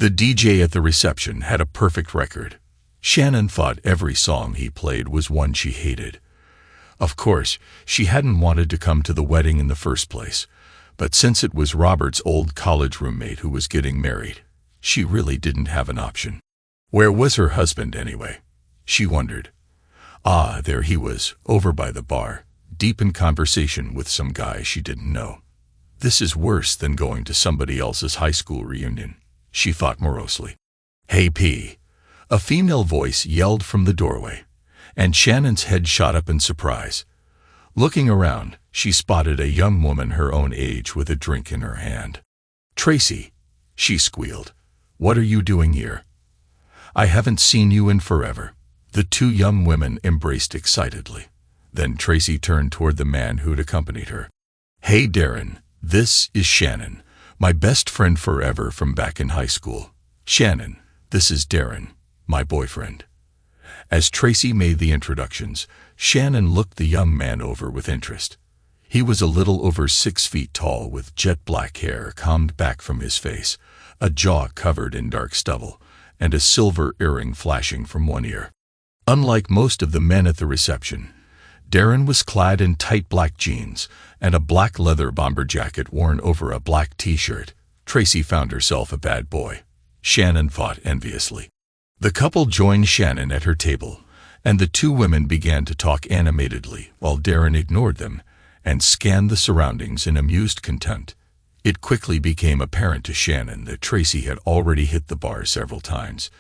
The DJ at the reception had a perfect record. Shannon thought every song he played was one she hated. Of course, she hadn't wanted to come to the wedding in the first place, but since it was Robert's old college roommate who was getting married, she really didn't have an option. Where was her husband anyway? She wondered. Ah, there he was, over by the bar, deep in conversation with some guy she didn't know. This is worse than going to somebody else's high school reunion, she thought morosely. Hey P. A female voice yelled from the doorway, and Shannon's head shot up in surprise. Looking around, she spotted a young woman her own age with a drink in her hand. "Tracy," she squealed, "what are you doing here? I haven't seen you in forever." The two young women embraced excitedly. Then Tracy turned toward the man who'd accompanied her. "Hey Darren, this is Shannon, my best friend forever from back in high school. Shannon, this is Darren, my boyfriend." As Tracy made the introductions, Shannon looked the young man over with interest. He was a little over 6 feet tall with jet black hair combed back from his face, a jaw covered in dark stubble, and a silver earring flashing from one ear. Unlike most of the men at the reception, Darren was clad in tight black jeans and a black leather bomber jacket worn over a black t-shirt. Tracy found herself a bad boy, Shannon thought enviously. The couple joined Shannon at her table, and the two women began to talk animatedly while Darren ignored them and scanned the surroundings in amused contempt. It quickly became apparent to Shannon that Tracy had already hit the bar several times,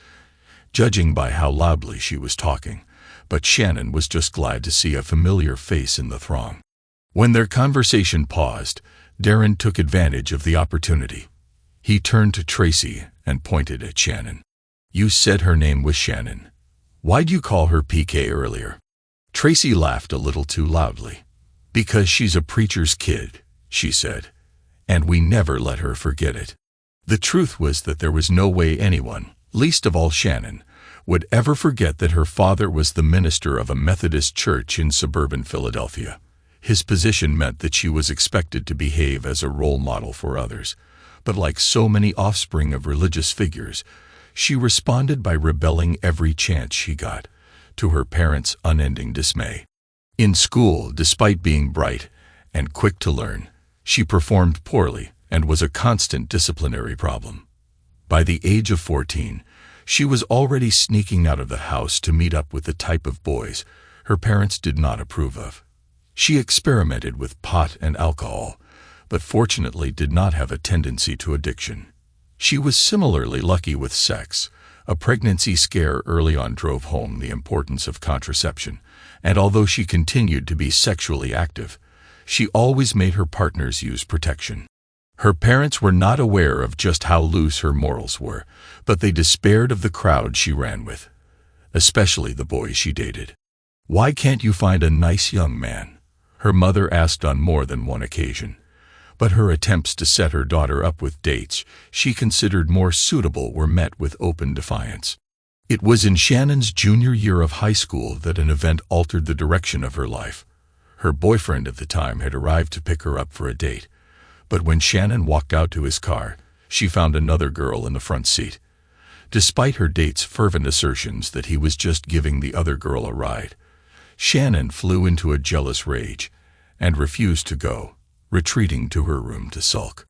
judging by how loudly she was talking, but Shannon was just glad to see a familiar face in the throng. When their conversation paused, Darren took advantage of the opportunity. He turned to Tracy and pointed at Shannon. "You said her name was Shannon. Why'd you call her PK earlier?" Tracy laughed a little too loudly. "Because she's a preacher's kid," she said, "and we never let her forget it." The truth was that there was no way anyone, least of all Shannon, would ever forget that her father was the minister of a Methodist church in suburban Philadelphia. His position meant that she was expected to behave as a role model for others, but like so many offspring of religious figures, she responded by rebelling every chance she got, to her parents' unending dismay. In school, despite being bright and quick to learn, she performed poorly and was a constant disciplinary problem. By the age of 14, she was already sneaking out of the house to meet up with the type of boys her parents did not approve of. She experimented with pot and alcohol, but fortunately did not have a tendency to addiction. She was similarly lucky with sex. A pregnancy scare early on drove home the importance of contraception, and although she continued to be sexually active, she always made her partners use protection. Her parents were not aware of just how loose her morals were, but they despaired of the crowd she ran with, especially the boys she dated. "Why can't you find a nice young man?" her mother asked on more than one occasion. But her attempts to set her daughter up with dates she considered more suitable were met with open defiance. It was in Shannon's junior year of high school that an event altered the direction of her life. Her boyfriend at the time had arrived to pick her up for a date, but when Shannon walked out to his car, she found another girl in the front seat. Despite her date's fervent assertions that he was just giving the other girl a ride, Shannon flew into a jealous rage and refused to go, retreating to her room to sulk.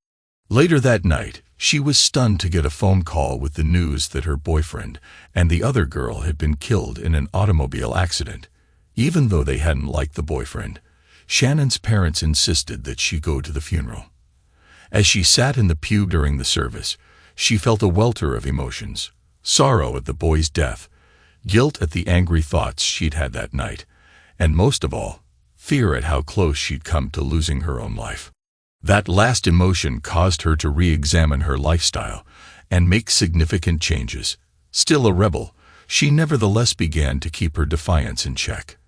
Later that night, she was stunned to get a phone call with the news that her boyfriend and the other girl had been killed in an automobile accident. Even though they hadn't liked the boyfriend, Shannon's parents insisted that she go to the funeral. As she sat in the pew during the service, she felt a welter of emotions: sorrow at the boy's death, guilt at the angry thoughts she'd had that night, and most of all, fear at how close she'd come to losing her own life. That last emotion caused her to re-examine her lifestyle and make significant changes. Still a rebel, she nevertheless began to keep her defiance in check.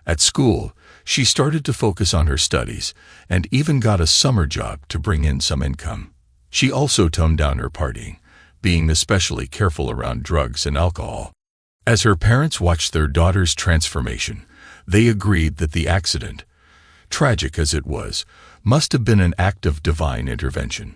At school, she started to focus on her studies and even got a summer job to bring in some income. She also toned down her partying, being especially careful around drugs and alcohol. As her parents watched their daughter's transformation, they agreed that the accident, tragic as it was, must have been an act of divine intervention.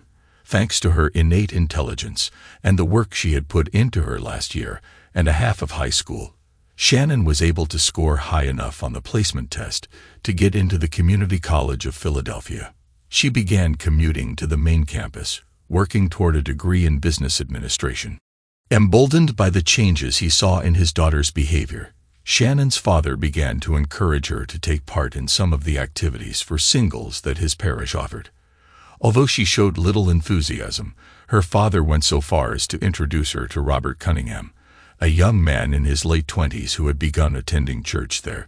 Thanks to her innate intelligence and the work she had put into her last year and a half of high school, Shannon was able to score high enough on the placement test to get into the Community College of Philadelphia. She began commuting to the main campus, working toward a degree in business administration. Emboldened by the changes he saw in his daughter's behavior, Shannon's father began to encourage her to take part in some of the activities for singles that his parish offered. Although she showed little enthusiasm, her father went so far as to introduce her to Robert Cunningham, a young man in his late 20s who had begun attending church there.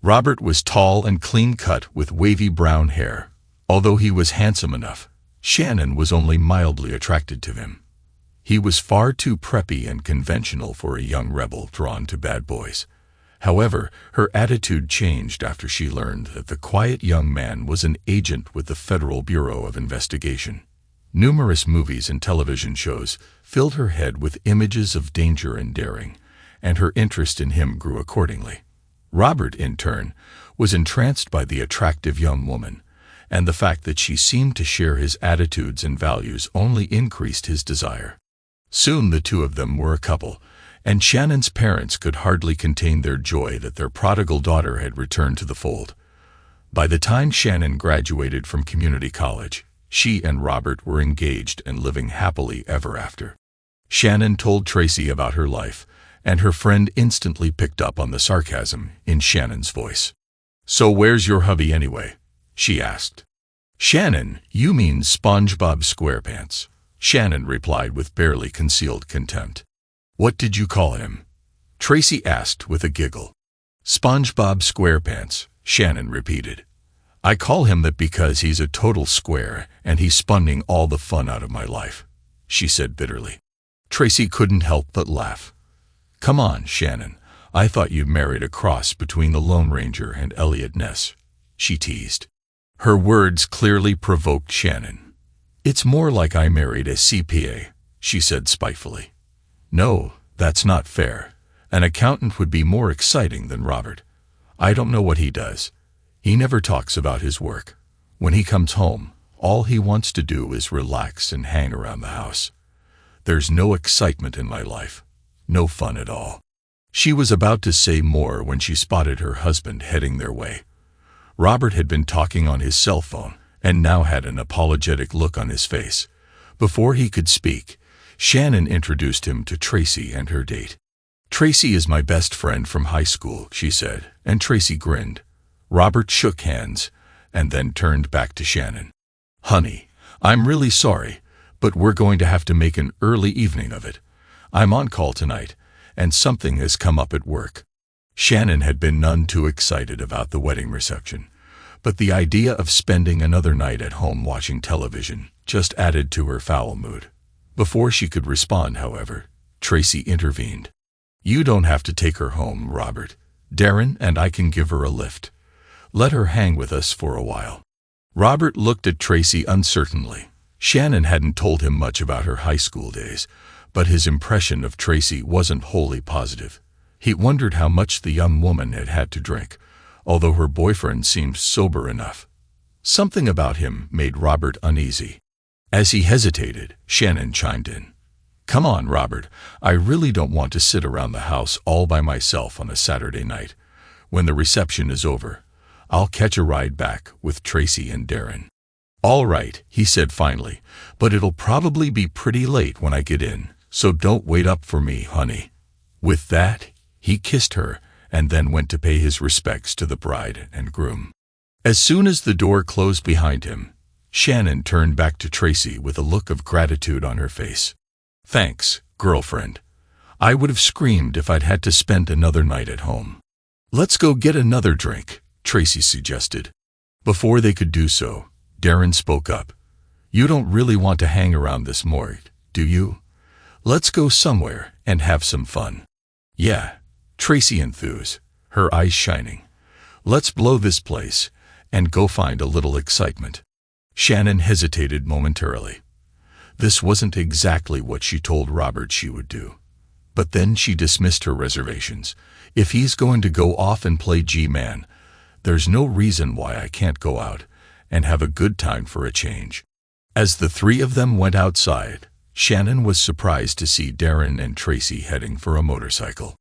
Robert was tall and clean-cut with wavy brown hair. Although he was handsome enough, Shannon was only mildly attracted to him. He was far too preppy and conventional for a young rebel drawn to bad boys. However, her attitude changed after she learned that the quiet young man was an agent with the Federal Bureau of Investigation. Numerous movies and television shows filled her head with images of danger and daring, and her interest in him grew accordingly. Robert, in turn, was entranced by the attractive young woman, and the fact that she seemed to share his attitudes and values only increased his desire. Soon the two of them were a couple, and Shannon's parents could hardly contain their joy that their prodigal daughter had returned to the fold. By the time Shannon graduated from community college, she and Robert were engaged and living happily ever after. Shannon told Tracy about her life, and her friend instantly picked up on the sarcasm in Shannon's voice. "So where's your hubby anyway?" she asked. "Shannon, you mean SpongeBob SquarePants," Shannon replied with barely concealed contempt. "What did you call him?" Tracy asked with a giggle. "SpongeBob SquarePants," Shannon repeated. "I call him that because he's a total square and he's spending all the fun out of my life," she said bitterly. Tracy couldn't help but laugh. "Come on, Shannon, I thought you married a cross between the Lone Ranger and Elliot Ness," she teased. Her words clearly provoked Shannon. "It's more like I married a CPA," she said spitefully. "No, that's not fair. An accountant would be more exciting than Robert. I don't know what he does. He never talks about his work. When he comes home, all he wants to do is relax and hang around the house. There's no excitement in my life. No fun at all." She was about to say more when she spotted her husband heading their way. Robert had been talking on his cell phone and now had an apologetic look on his face. Before he could speak, Shannon introduced him to Tracy and her date. "Tracy is my best friend from high school," she said, and Tracy grinned. Robert shook hands and then turned back to Shannon. "Honey, I'm really sorry, but we're going to have to make an early evening of it. I'm on call tonight, and something has come up at work." Shannon had been none too excited about the wedding reception, but the idea of spending another night at home watching television just added to her foul mood. Before she could respond, however, Tracy intervened. "You don't have to take her home, Robert. Darren and I can give her a lift. Let her hang with us for a while." Robert looked at Tracy uncertainly. Shannon hadn't told him much about her high school days, but his impression of Tracy wasn't wholly positive. He wondered how much the young woman had had to drink, although her boyfriend seemed sober enough. Something about him made Robert uneasy. As he hesitated, Shannon chimed in. "Come on, Robert, I really don't want to sit around the house all by myself on a Saturday night. When the reception is over, I'll catch a ride back with Tracy and Darren." "All right," he said finally, "but it'll probably be pretty late when I get in, so don't wait up for me, honey." With that, he kissed her and then went to pay his respects to the bride and groom. As soon as the door closed behind him, Shannon turned back to Tracy with a look of gratitude on her face. "Thanks, girlfriend. I would have screamed if I'd had to spend another night at home." "Let's go get another drink," Tracy suggested. Before they could do so, Darren spoke up. "You don't really want to hang around this morgue, do you? Let's go somewhere and have some fun." "Yeah," Tracy enthused, her eyes shining. "Let's blow this place and go find a little excitement." Shannon hesitated momentarily. This wasn't exactly what she told Robert she would do. But then she dismissed her reservations. If he's going to go off and play G-Man, there's no reason why I can't go out and have a good time for a change. As the three of them went outside, Shannon was surprised to see Darren and Tracy heading for a motorcycle.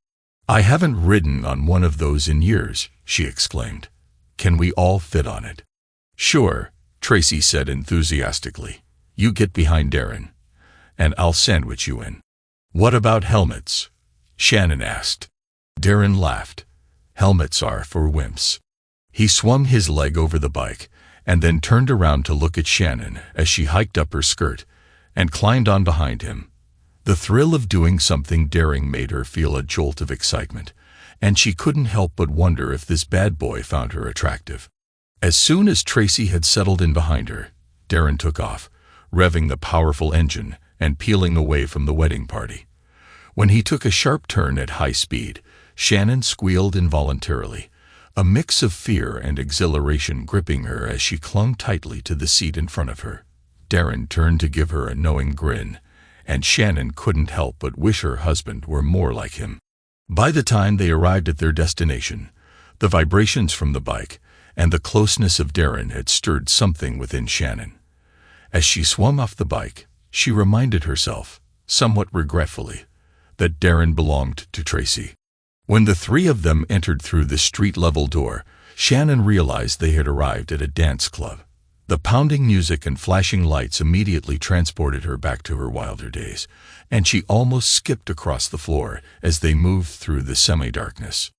"I haven't ridden on one of those in years," she exclaimed. "Can we all fit on it?" "Sure," Tracy said enthusiastically. "You get behind Darren, and I'll sandwich you in." "What about helmets?" Shannon asked. Darren laughed. "Helmets are for wimps." He swung his leg over the bike and then turned around to look at Shannon as she hiked up her skirt and climbed on behind him. The thrill of doing something daring made her feel a jolt of excitement, and she couldn't help but wonder if this bad boy found her attractive. As soon as Tracy had settled in behind her, Darren took off, revving the powerful engine and peeling away from the wedding party. When he took a sharp turn at high speed, Shannon squealed involuntarily, a mix of fear and exhilaration gripping her as she clung tightly to the seat in front of her. Darren turned to give her a knowing grin, and Shannon couldn't help but wish her husband were more like him. By the time they arrived at their destination, the vibrations from the bike and the closeness of Darren had stirred something within Shannon. As she swung off the bike, she reminded herself, somewhat regretfully, that Darren belonged to Tracy. When the three of them entered through the street-level door, Shannon realized they had arrived at a dance club. The pounding music and flashing lights immediately transported her back to her wilder days, and she almost skipped across the floor as they moved through the semi-darkness.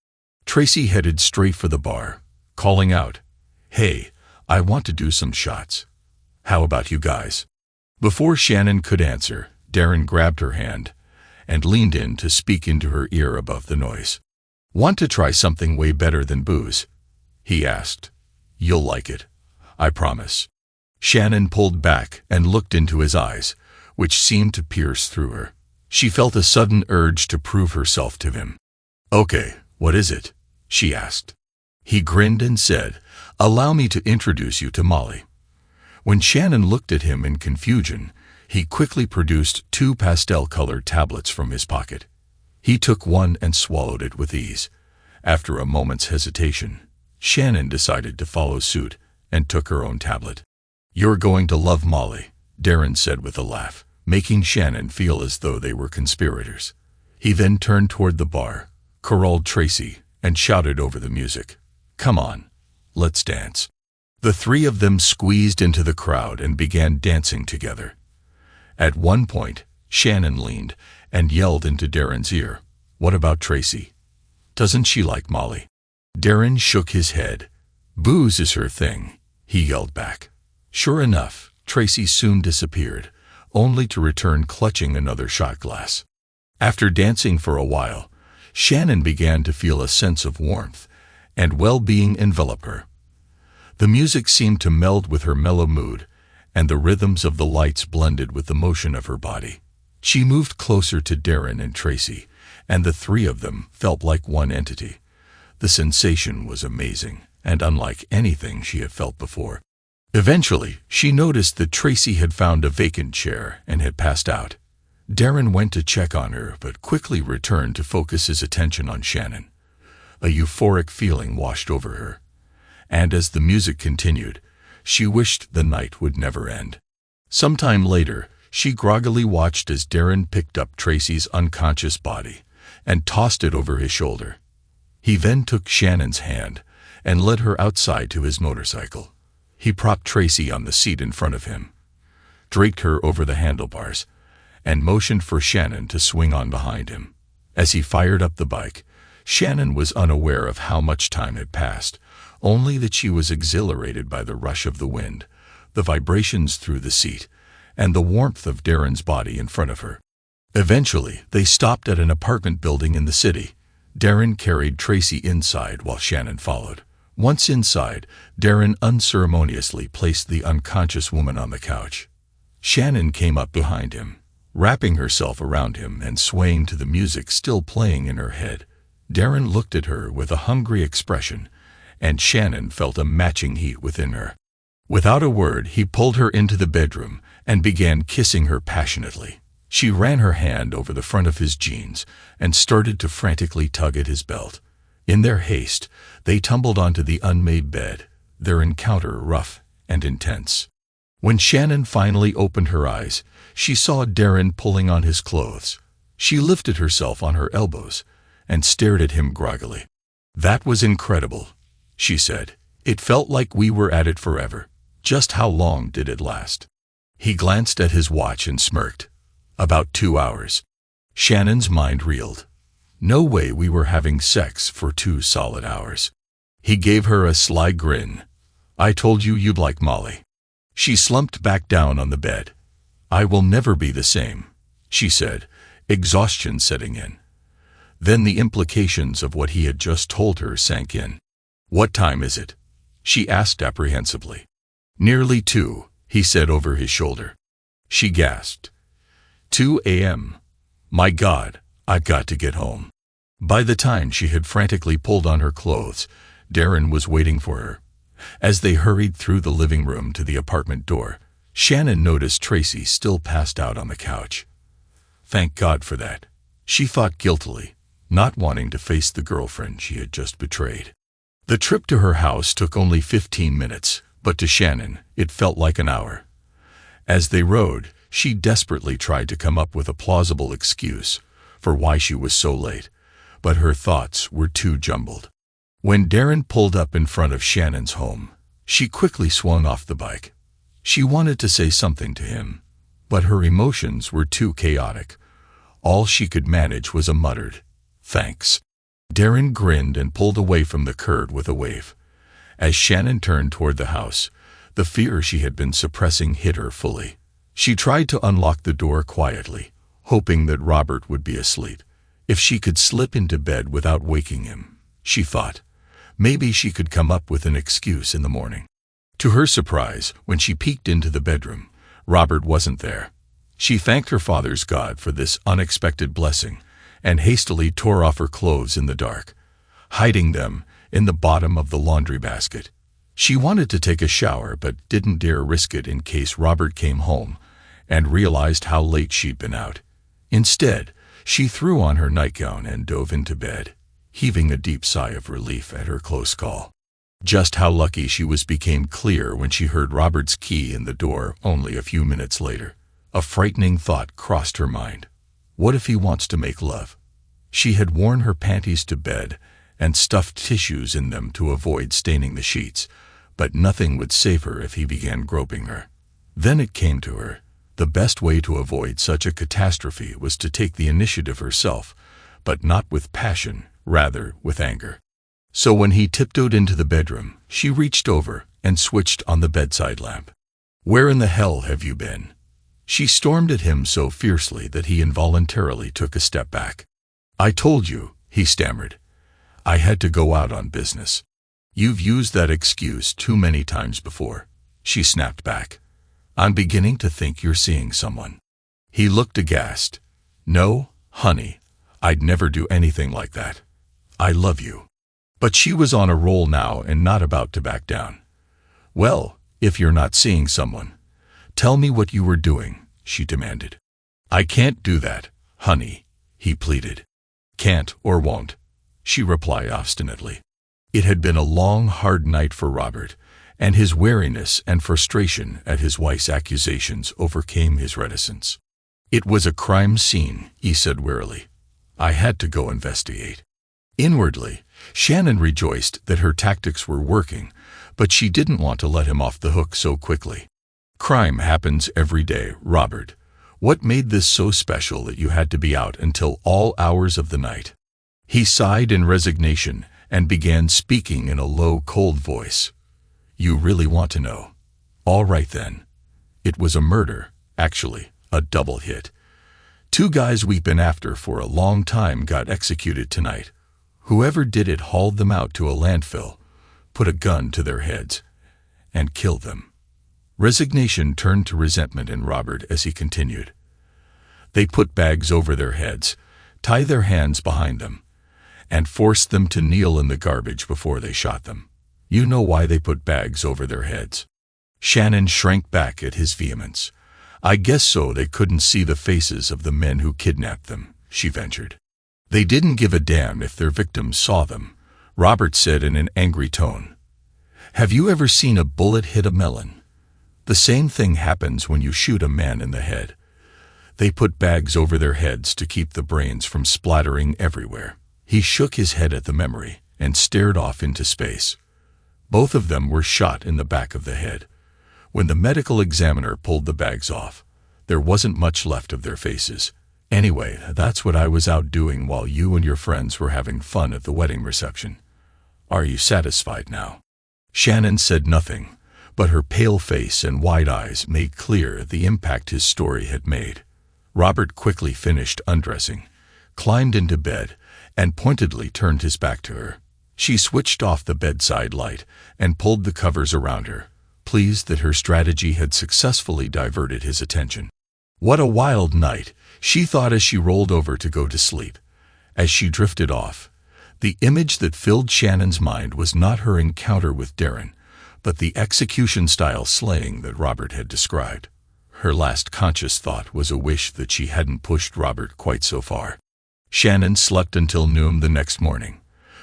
Tracy headed straight for the bar, calling out, "Hey, I want to do some shots. How about you guys?" Before Shannon could answer, Darren grabbed her hand and leaned in to speak into her ear above the noise. "Want to try something way better than booze?" he asked. "You'll like it, I promise." Shannon pulled back and looked into his eyes, which seemed to pierce through her. She felt a sudden urge to prove herself to him. "Okay, what is it?" she asked. He grinned and said, "Allow me to introduce you to Molly." When Shannon looked at him in confusion, he quickly produced 2 pastel-colored tablets from his pocket. He took one and swallowed it with ease. After a moment's hesitation, Shannon decided to follow suit and took her own tablet. "You're going to love Molly," Darren said with a laugh, making Shannon feel as though they were conspirators. He then turned toward the bar, corralled Tracy, and shouted over the music, "Come on, let's dance." The three of them squeezed into the crowd and began dancing together. At one point, Shannon leaned and yelled into Darren's ear, "What about Tracy? Doesn't she like Molly?" Darren shook his head. "Booze is her thing," he yelled back. Sure enough, Tracy soon disappeared, only to return clutching another shot glass. After dancing for a while, Shannon began to feel a sense of warmth and well-being envelop her. The music seemed to meld with her mellow mood, and the rhythms of the lights blended with the motion of her body. She moved closer to Darren and Tracy, and the three of them felt like one entity. The sensation was amazing and unlike anything she had felt before. Eventually, she noticed that Tracy had found a vacant chair and had passed out. Darren went to check on her but quickly returned to focus his attention on Shannon. A euphoric feeling washed over her, and as the music continued, she wished the night would never end. Sometime later, she groggily watched as Darren picked up Tracy's unconscious body and tossed it over his shoulder. He then took Shannon's hand and led her outside to his motorcycle. He propped Tracy on the seat in front of him, draped her over the handlebars, and motioned for Shannon to swing on behind him. As he fired up the bike, Shannon was unaware of how much time had passed, only that she was exhilarated by the rush of the wind, the vibrations through the seat, and the warmth of Darren's body in front of her. Eventually, they stopped at an apartment building in the city. Darren carried Tracy inside while Shannon followed. Once inside, Darren unceremoniously placed the unconscious woman on the couch. Shannon came up behind him, wrapping herself around him and swaying to the music still playing in her head. Darren looked at her with a hungry expression, and Shannon felt a matching heat within her. Without a word, he pulled her into the bedroom and began kissing her passionately. She ran her hand over the front of his jeans and started to frantically tug at his belt. In their haste, they tumbled onto the unmade bed, their encounter rough and intense. When Shannon finally opened her eyes, she saw Darren pulling on his clothes. She lifted herself on her elbows and stared at him groggily. "That was incredible," she said. "It felt like we were at it forever. Just how long did it last?" He glanced at his watch and smirked. "About 2 hours." Shannon's mind reeled. No way we were having sex for 2 solid hours. He gave her a sly grin. "I told you you'd like Molly." She slumped back down on the bed. "I will never be the same," she said, exhaustion setting in. Then the implications of what he had just told her sank in. "What time is it?" she asked apprehensively. "Nearly 2, he said over his shoulder. She gasped. 2 a.m. My God, I've got to get home. By the time she had frantically pulled on her clothes, Darren was waiting for her. As they hurried through the living room to the apartment door, Shannon noticed Tracy still passed out on the couch. Thank God for that, she thought guiltily, not wanting to face the girlfriend she had just betrayed. The trip to her house took only 15 minutes, but to Shannon, it felt like an hour. As they rode, she desperately tried to come up with a plausible excuse for why she was so late, but her thoughts were too jumbled. When Darren pulled up in front of Shannon's home, she quickly swung off the bike. She wanted to say something to him, but her emotions were too chaotic. All she could manage was a muttered, "Thanks." Darren grinned and pulled away from the curb with a wave. As Shannon turned toward the house, the fear she had been suppressing hit her fully. She tried to unlock the door quietly, hoping that Robert would be asleep. If she could slip into bed without waking him, she thought, maybe she could come up with an excuse in the morning. To her surprise, when she peeked into the bedroom, Robert wasn't there. She thanked her father's God for this unexpected blessing and hastily tore off her clothes in the dark, hiding them in the bottom of the laundry basket. She wanted to take a shower but didn't dare risk it in case Robert came home and realized how late she'd been out. Instead, she threw on her nightgown and dove into bed, heaving a deep sigh of relief at her close call. Just how lucky she was became clear when she heard Robert's key in the door only a few minutes later. A frightening thought crossed her mind. What if he wants to make love? She had worn her panties to bed and stuffed tissues in them to avoid staining the sheets, but nothing would save her if he began groping her. Then it came to her. The best way to avoid such a catastrophe was to take the initiative herself, but not with passion, rather with anger. So when he tiptoed into the bedroom, she reached over and switched on the bedside lamp. "Where in the hell have you been?" She stormed at him so fiercely that he involuntarily took a step back. "I told you," he stammered. "I had to go out on business." "You've used that excuse too many times before," she snapped back. "I'm beginning to think you're seeing someone." He looked aghast. "No, honey, I'd never do anything like that. I love you." But she was on a roll now and not about to back down. "Well, if you're not seeing someone, tell me what you were doing," she demanded. "I can't do that, honey," he pleaded. "Can't or won't," she replied obstinately. It had been a long, hard night for Robert, and his weariness and frustration at his wife's accusations overcame his reticence. "It was a crime scene," he said wearily. "I had to go investigate." Inwardly, Shannon rejoiced that her tactics were working, but she didn't want to let him off the hook so quickly. "Crime happens every day, Robert. What made this so special that you had to be out until all hours of the night?" He sighed in resignation and began speaking in a low, cold voice. "You really want to know? All right then. It was a murder, actually, a double hit. 2 guys we've been after for a long time got executed tonight. Whoever did it hauled them out to a landfill, put a gun to their heads, and killed them." Resignation turned to resentment in Robert as he continued. "They put bags over their heads, tied their hands behind them, and forced them to kneel in the garbage before they shot them. You know why they put bags over their heads?" Shannon shrank back at his vehemence. "I guess so they couldn't see the faces of the men who kidnapped them," she ventured. "They didn't give a damn if their victims saw them," Robert said in an angry tone. "Have you ever seen a bullet hit a melon? The same thing happens when you shoot a man in the head. They put bags over their heads to keep the brains from splattering everywhere. He shook his head at the memory and stared off into space. Both of them were shot in the back of the head. When the medical examiner pulled the bags off, there wasn't much left of their faces. Anyway, that's what I was out doing while you and your friends were having fun at the wedding reception. Are you satisfied now? Shannon said nothing, but her pale face and wide eyes made clear the impact his story had made. Robert quickly finished undressing, climbed into bed, and pointedly turned his back to her. She switched off the bedside light and pulled the covers around her, pleased that her strategy had successfully diverted his attention. What a wild night, she thought as she rolled over to go to sleep. As she drifted off, the image that filled Shannon's mind was not her encounter with Darren, but the execution-style slaying that Robert had described. Her last conscious thought was a wish that she hadn't pushed Robert quite so far. Shannon slept until noon the next morning.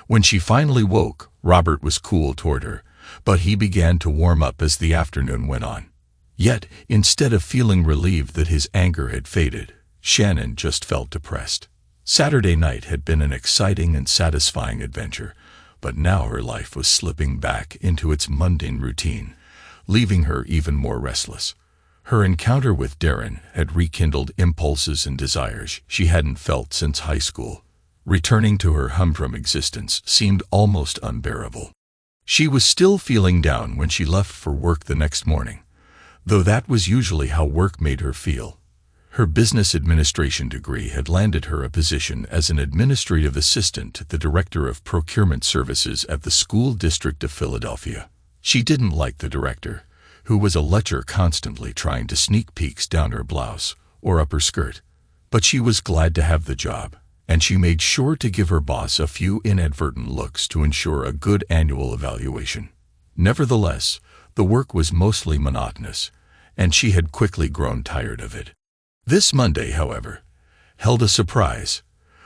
When she finally woke, Robert was cool toward her, but he began to warm up as the afternoon went on. Yet, instead of feeling relieved that his anger had faded, Shannon just felt depressed. Saturday night had been an exciting and satisfying adventure, but now her life was slipping back into its mundane routine, leaving her even more restless. Her encounter with Darren had rekindled impulses and desires she hadn't felt since high school. Returning to her humdrum existence seemed almost unbearable. She was still feeling down when she left for work the next morning, though that was usually how work made her feel. Her business administration degree had landed her a position as an administrative assistant to the director of procurement services at the school district of Philadelphia. She didn't like the director, who was a lecher constantly trying to sneak peeks down her blouse or up her skirt. But she was glad to have the job, and she made sure to give her boss a few inadvertent looks to ensure a good annual evaluation. Nevertheless, the work was mostly monotonous, and she had quickly grown tired of it. This Monday, however, held a surprise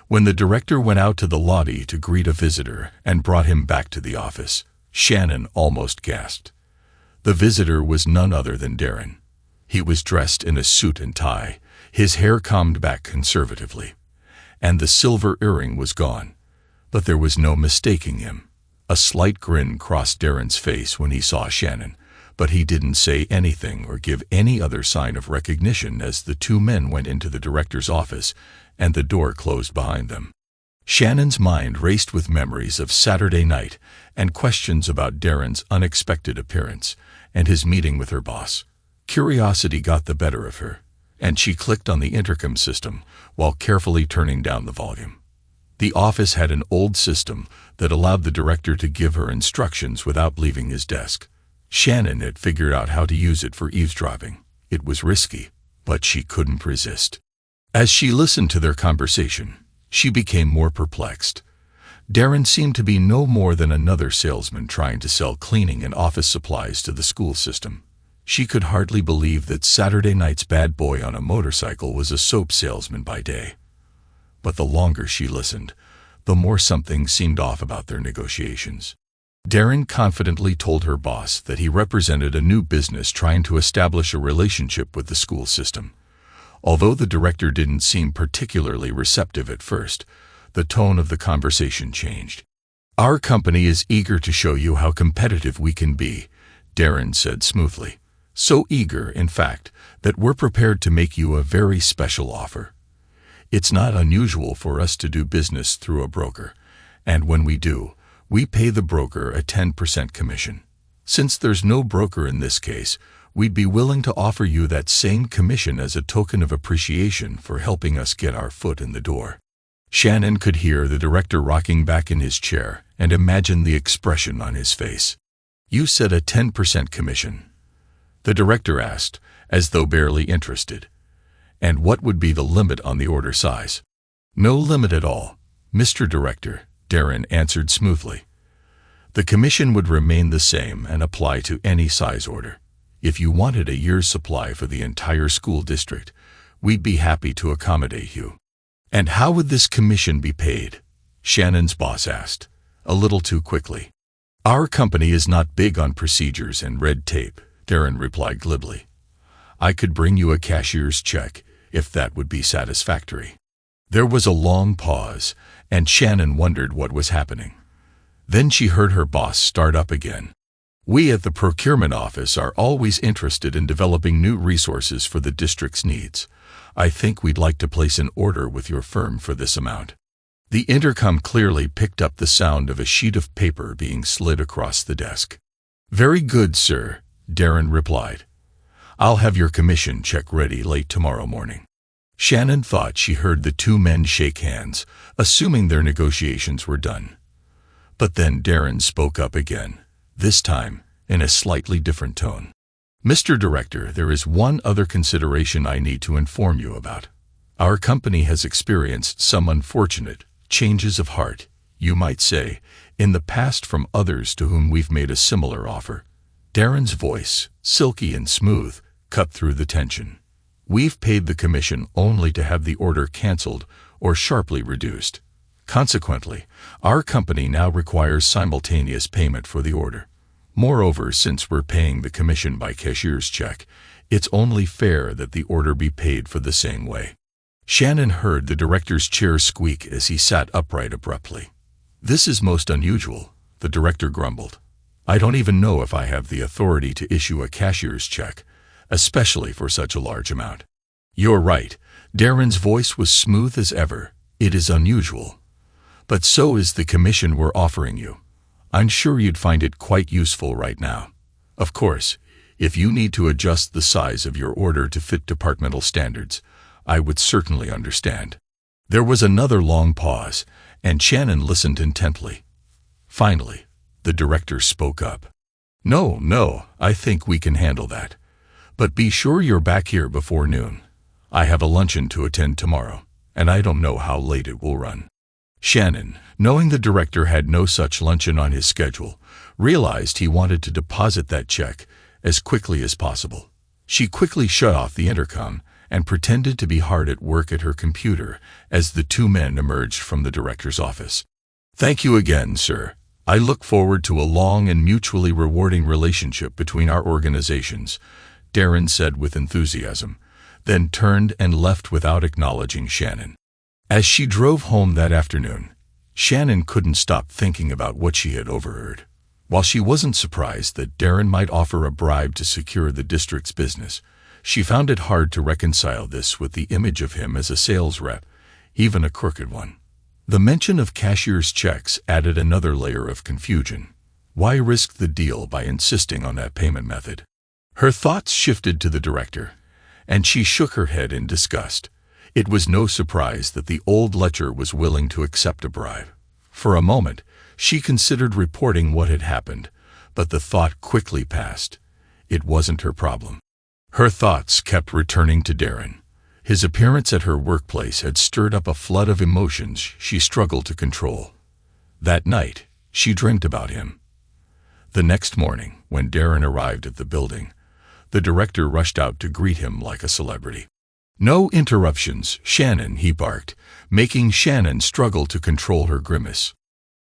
when the director went out to the lobby to greet a visitor and brought him back to the office. Shannon almost gasped. The visitor was none other than Darren. He was dressed in a suit and tie, his hair combed back conservatively, and the silver earring was gone. But there was no mistaking him. A slight grin crossed Darren's face when he saw Shannon, but he didn't say anything or give any other sign of recognition as the two men went into the director's office and the door closed behind them. Shannon's mind raced with memories of Saturday night and questions about Darren's unexpected appearance and his meeting with her boss. Curiosity got the better of her, and she clicked on the intercom system while carefully turning down the volume. The office had an old system that allowed the director to give her instructions without leaving his desk. Shannon had figured out how to use it for eavesdropping. It was risky, but she couldn't resist. As she listened to their conversation, she became more perplexed. Darren seemed to be no more than another salesman trying to sell cleaning and office supplies to the school system. She could hardly believe that Saturday night's bad boy on a motorcycle was a soap salesman by day. But the longer she listened, the more something seemed off about their negotiations. Darren confidently told her boss that he represented a new business trying to establish a relationship with the school system. Although the director didn't seem particularly receptive at first, the tone of the conversation changed. "Our company is eager to show you how competitive we can be," Darren said smoothly. "So eager, in fact, that we're prepared to make you a very special offer. It's not unusual for us to do business through a broker, and when we do, we pay the broker a 10% commission. Since there's no broker in this case, we'd be willing to offer you that same commission as a token of appreciation for helping us get our foot in the door." Shannon could hear the director rocking back in his chair and imagine the expression on his face. "You said a 10% commission?" the director asked, as though barely interested. "And what would be the limit on the order size?" "No limit at all, Mr. Director," Darren answered smoothly. "The commission would remain the same and apply to any size order. If you wanted a year's supply for the entire school district, we'd be happy to accommodate you." "And how would this commission be paid?" Shannon's boss asked, a little too quickly. "Our company is not big on procedures and red tape," Darren replied glibly. "I could bring you a cashier's check, if that would be satisfactory." There was a long pause, and Shannon wondered what was happening. Then she heard her boss start up again. "We at the procurement office are always interested in developing new resources for the district's needs. I think we'd like to place an order with your firm for this amount." The intercom clearly picked up the sound of a sheet of paper being slid across the desk. "Very good, sir," Darren replied. "I'll have your commission check ready late tomorrow morning." Shannon thought she heard the two men shake hands, assuming their negotiations were done. But then Darren spoke up again, this time in a slightly different tone. "Mr. Director, there is one other consideration I need to inform you about. Our company has experienced some unfortunate changes of heart, you might say, in the past from others to whom we've made a similar offer." Darren's voice, silky and smooth, cut through the tension. "We've paid the commission only to have the order canceled or sharply reduced. Consequently, our company now requires simultaneous payment for the order. Moreover, since we're paying the commission by cashier's check, it's only fair that the order be paid for the same way." Shannon heard the director's chair squeak as he sat upright abruptly. "This is most unusual," the director grumbled. "I don't even know if I have the authority to issue a cashier's check, especially for such a large amount." "You're right." Darren's voice was smooth as ever. "It is unusual. But so is the commission we're offering you. I'm sure you'd find it quite useful right now. Of course, if you need to adjust the size of your order to fit departmental standards, I would certainly understand." There was another long pause, and Shannon listened intently. Finally, the director spoke up. No, I think we can handle that. But be sure you're back here before noon. I have a luncheon to attend tomorrow, and I don't know how late it will run." Shannon, knowing the director had no such luncheon on his schedule, realized he wanted to deposit that check as quickly as possible. She quickly shut off the intercom and pretended to be hard at work at her computer as the two men emerged from the director's office. "Thank you again, sir. I look forward to a long and mutually rewarding relationship between our organizations," Darren said with enthusiasm, then turned and left without acknowledging Shannon. As she drove home that afternoon, Shannon couldn't stop thinking about what she had overheard. While she wasn't surprised that Darren might offer a bribe to secure the district's business, she found it hard to reconcile this with the image of him as a sales rep, even a crooked one. The mention of cashier's checks added another layer of confusion. Why risk the deal by insisting on that payment method? Her thoughts shifted to the director, and she shook her head in disgust. It was no surprise that the old lecher was willing to accept a bribe. For a moment, she considered reporting what had happened, but the thought quickly passed. It wasn't her problem. Her thoughts kept returning to Darren. His appearance at her workplace had stirred up a flood of emotions she struggled to control. That night, she dreamt about him. The next morning, when Darren arrived at the building, the director rushed out to greet him like a celebrity. "No interruptions, Shannon," he barked, making Shannon struggle to control her grimace.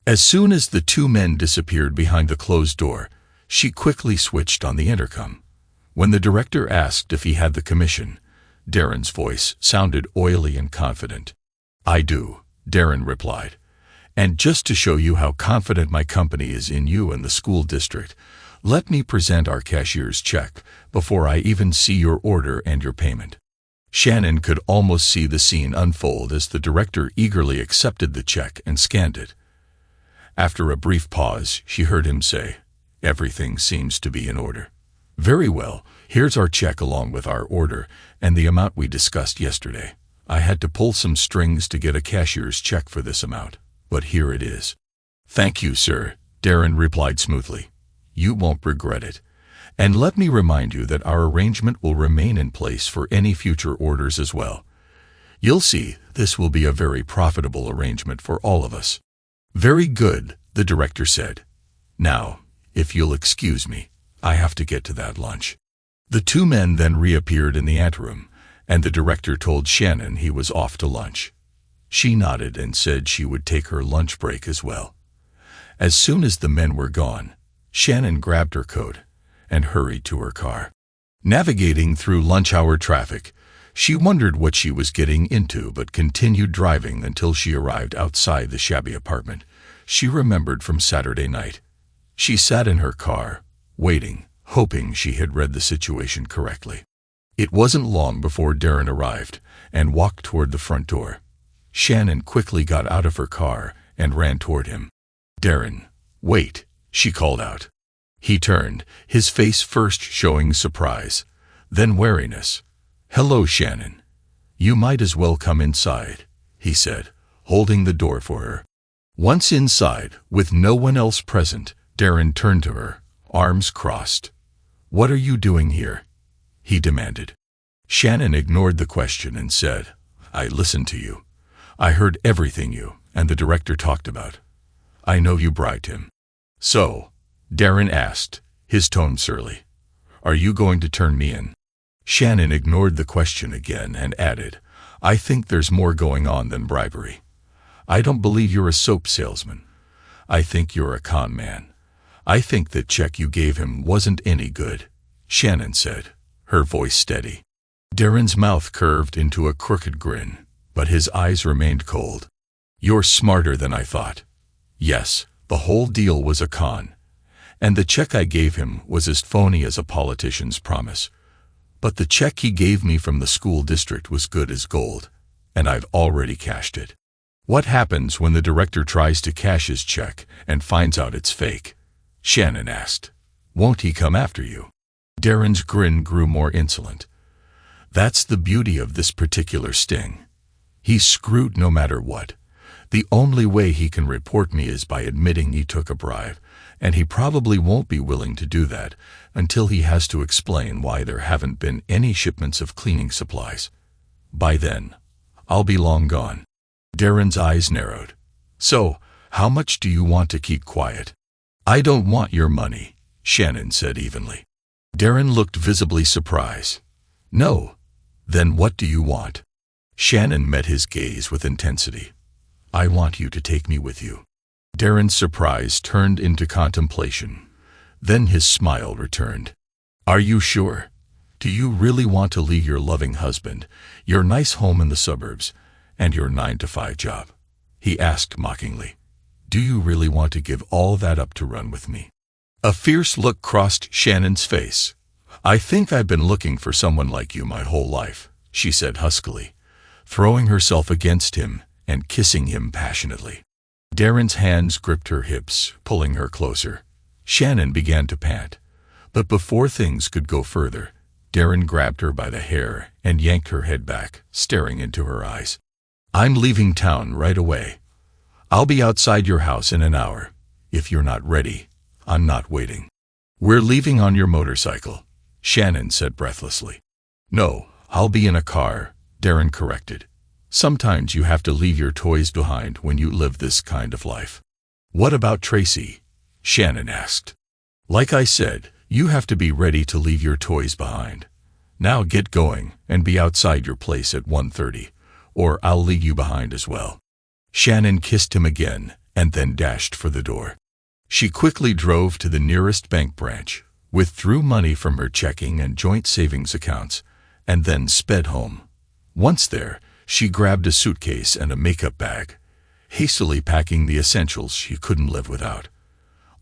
As soon as the two men disappeared behind the closed door, she quickly switched on the intercom. When the director asked if he had the commission, Darren's voice sounded oily and confident. "I do," Darren replied. "And just to show you how confident my company is in you and the school district, let me present our cashier's check before I even see your order and your payment." Shannon could almost see the scene unfold as the director eagerly accepted the check and scanned it. After a brief pause, she heard him say, "Everything seems to be in order." "Very well, here's our check along with our order and the amount we discussed yesterday. I had to pull some strings to get a cashier's check for this amount, but here it is." "Thank you, sir," Darren replied smoothly. "You won't regret it. And let me remind you that our arrangement will remain in place for any future orders as well. You'll see, this will be a very profitable arrangement for all of us." "Very good," the director said. "Now, if you'll excuse me, I have to get to that lunch." The two men then reappeared in the anteroom, and the director told Shannon he was off to lunch. She nodded and said she would take her lunch break as well. As soon as the men were gone, Shannon grabbed her coat and hurried to her car. Navigating through lunch-hour traffic, she wondered what she was getting into but continued driving until she arrived outside the shabby apartment she remembered from Saturday night. She sat in her car, waiting, hoping she had read the situation correctly. It wasn't long before Darren arrived and walked toward the front door. Shannon quickly got out of her car and ran toward him. "Darren, wait," she called out. He turned, his face first showing surprise, then wariness. "Hello, Shannon. You might as well come inside," he said, holding the door for her. Once inside, with no one else present, Darren turned to her, arms crossed. "What are you doing here?" he demanded. Shannon ignored the question and said, "I listened to you. I heard everything you and the director talked about. I know you bribed him." "So," Darren asked, his tone surly, "are you going to turn me in?" Shannon ignored the question again and added, "I think there's more going on than bribery. I don't believe you're a soap salesman. I think you're a con man. I think that check you gave him wasn't any good," Shannon said, her voice steady. Darren's mouth curved into a crooked grin, but his eyes remained cold. "You're smarter than I thought. Yes, the whole deal was a con, and the check I gave him was as phony as a politician's promise. But the check he gave me from the school district was good as gold, and I've already cashed it." "What happens when the director tries to cash his check and finds out it's fake?" Shannon asked. "Won't he come after you?" Darren's grin grew more insolent. "That's the beauty of this particular sting. He's screwed no matter what. The only way he can report me is by admitting he took a bribe, and he probably won't be willing to do that until he has to explain why there haven't been any shipments of cleaning supplies. By then, I'll be long gone." Darren's eyes narrowed. "So, how much do you want to keep quiet?" "I don't want your money," Shannon said evenly. Darren looked visibly surprised. "No? Then what do you want?" Shannon met his gaze with intensity. "I want you to take me with you." Darren's surprise turned into contemplation. Then his smile returned. "Are you sure? Do you really want to leave your loving husband, your nice home in the suburbs, and your 9-to-5 job?" he asked mockingly. "Do you really want to give all that up to run with me?" A fierce look crossed Shannon's face. "I think I've been looking for someone like you my whole life," she said huskily, throwing herself against him and kissing him passionately. Darren's hands gripped her hips, pulling her closer. Shannon began to pant, but before things could go further, Darren grabbed her by the hair and yanked her head back, staring into her eyes. "I'm leaving town right away. I'll be outside your house in an hour. If you're not ready, I'm not waiting." "We're leaving on your motorcycle," Shannon said breathlessly. "No, I'll be in a car," Darren corrected. "Sometimes you have to leave your toys behind when you live this kind of life." "What about Tracy?" Shannon asked. "Like I said, you have to be ready to leave your toys behind. Now get going and be outside your place at 1:30, or I'll leave you behind as well." Shannon kissed him again and then dashed for the door. She quickly drove to the nearest bank branch, withdrew money from her checking and joint savings accounts, and then sped home. Once there, she grabbed a suitcase and a makeup bag, hastily packing the essentials she couldn't live without.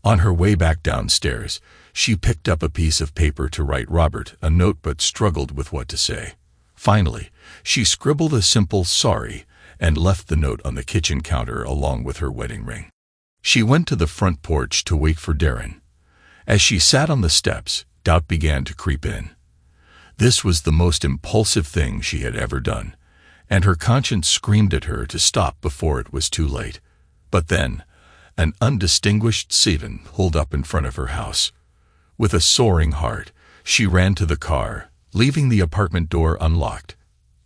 On her way back downstairs, she picked up a piece of paper to write Robert a note but struggled with what to say. Finally, she scribbled a simple "sorry" and left the note on the kitchen counter along with her wedding ring. She went to the front porch to wait for Darren. As she sat on the steps, doubt began to creep in. This was the most impulsive thing she had ever done, and her conscience screamed at her to stop before it was too late. But then, an undistinguished sedan pulled up in front of her house. With a soaring heart, she ran to the car, leaving the apartment door unlocked.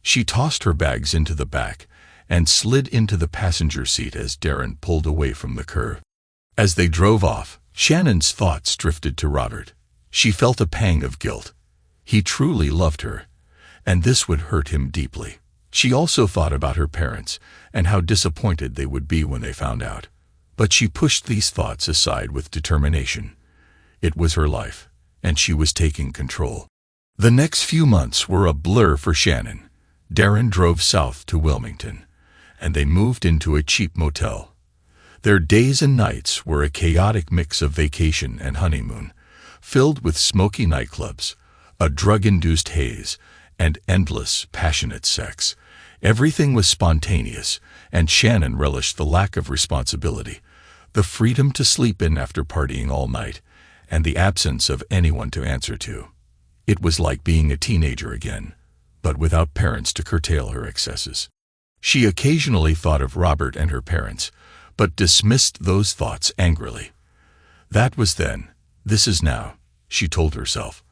She tossed her bags into the back and slid into the passenger seat as Darren pulled away from the curb. As they drove off, Shannon's thoughts drifted to Robert. She felt a pang of guilt. He truly loved her, and this would hurt him deeply. She also thought about her parents and how disappointed they would be when they found out. But she pushed these thoughts aside with determination. It was her life, and she was taking control. The next few months were a blur for Shannon. Darren drove south to Wilmington, and they moved into a cheap motel. Their days and nights were a chaotic mix of vacation and honeymoon, filled with smoky nightclubs, a drug-induced haze, and endless, passionate sex. Everything was spontaneous, and Shannon relished the lack of responsibility, the freedom to sleep in after partying all night, and the absence of anyone to answer to. It was like being a teenager again, but without parents to curtail her excesses. She occasionally thought of Robert and her parents, but dismissed those thoughts angrily. That was then, this is now, she told herself.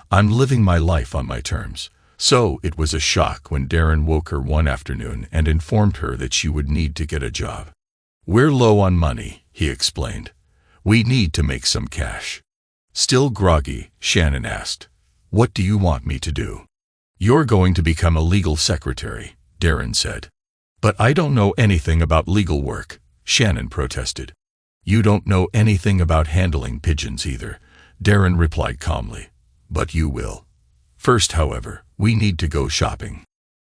I'm living my life on my terms. So it was a shock when Darren woke her one afternoon and informed her that she would need to get a job. We're low on money, he explained. We need to make some cash. Still groggy, Shannon asked, what do you want me to do? You're going to become a legal secretary, Darren said. But I don't know anything about legal work, Shannon protested. You don't know anything about handling pigeons either, Darren replied calmly. But you will. First, however, we need to go shopping.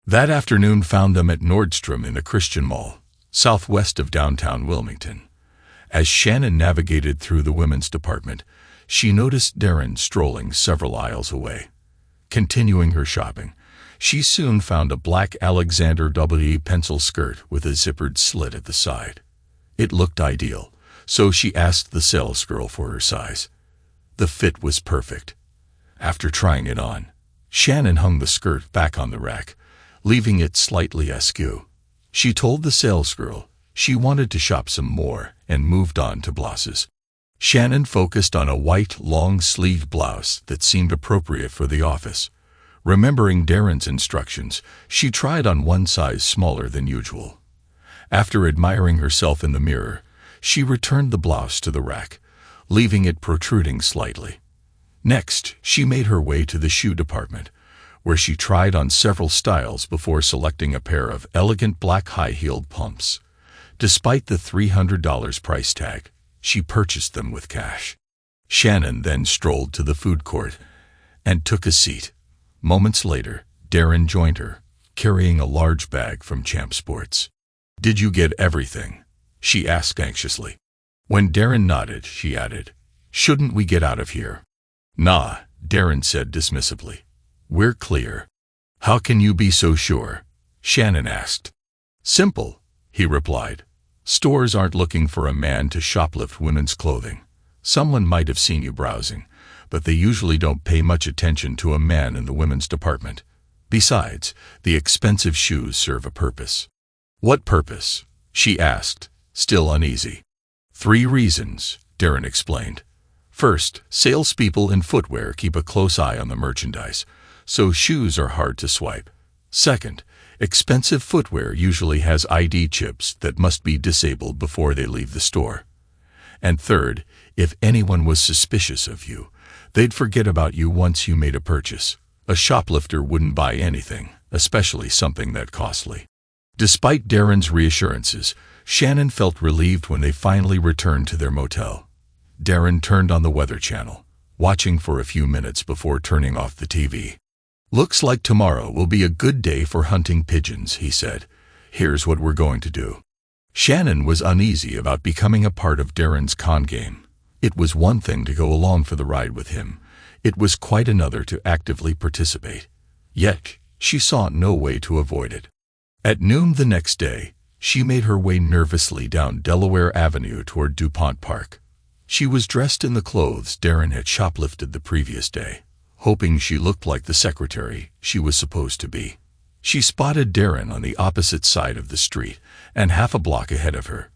That afternoon found them at Nordstrom in a Christian mall, southwest of downtown Wilmington. As Shannon navigated through the women's department, she noticed Darren strolling several aisles away. Continuing her shopping, she soon found a black Alexander W. pencil skirt with a zippered slit at the side. It looked ideal, so she asked the salesgirl for her size. The fit was perfect. After trying it on, Shannon hung the skirt back on the rack, leaving it slightly askew. She told the salesgirl she wanted to shop some more and moved on to blouses. Shannon focused on a white, long-sleeved blouse that seemed appropriate for the office. Remembering Darren's instructions, she tried on one size smaller than usual. After admiring herself in the mirror, she returned the blouse to the rack, leaving it protruding slightly. Next, she made her way to the shoe department, where she tried on several styles before selecting a pair of elegant black high-heeled pumps. Despite the $300 price tag, she purchased them with cash. Shannon then strolled to the food court and took a seat. Moments later, Darren joined her, carrying a large bag from Champ Sports. Did you get everything? She asked anxiously. When Darren nodded, she added, shouldn't we get out of here? Nah, Darren said dismissively. We're clear. How can you be so sure? Shannon asked. Simple, he replied. Stores aren't looking for a man to shoplift women's clothing. Someone might have seen you browsing, but they usually don't pay much attention to a man in the women's department. Besides, the expensive shoes serve a purpose. What purpose? She asked, still uneasy. 3 reasons, Darren explained. First, salespeople in footwear keep a close eye on the merchandise, so shoes are hard to swipe. Second, expensive footwear usually has ID chips that must be disabled before they leave the store. And third, if anyone was suspicious of you, they'd forget about you once you made a purchase. A shoplifter wouldn't buy anything, especially something that costly. Despite Darren's reassurances, Shannon felt relieved when they finally returned to their motel. Darren turned on the Weather Channel, watching for a few minutes before turning off the TV. Looks like tomorrow will be a good day for hunting pigeons, he said. Here's what we're going to do. Shannon was uneasy about becoming a part of Darren's con game. It was one thing to go along for the ride with him. It was quite another to actively participate. Yet, she saw no way to avoid it. At noon the next day, she made her way nervously down Delaware Avenue toward DuPont Park. She was dressed in the clothes Darren had shoplifted the previous day, hoping she looked like the secretary she was supposed to be. She spotted Darren on the opposite side of the street and half a block ahead of her.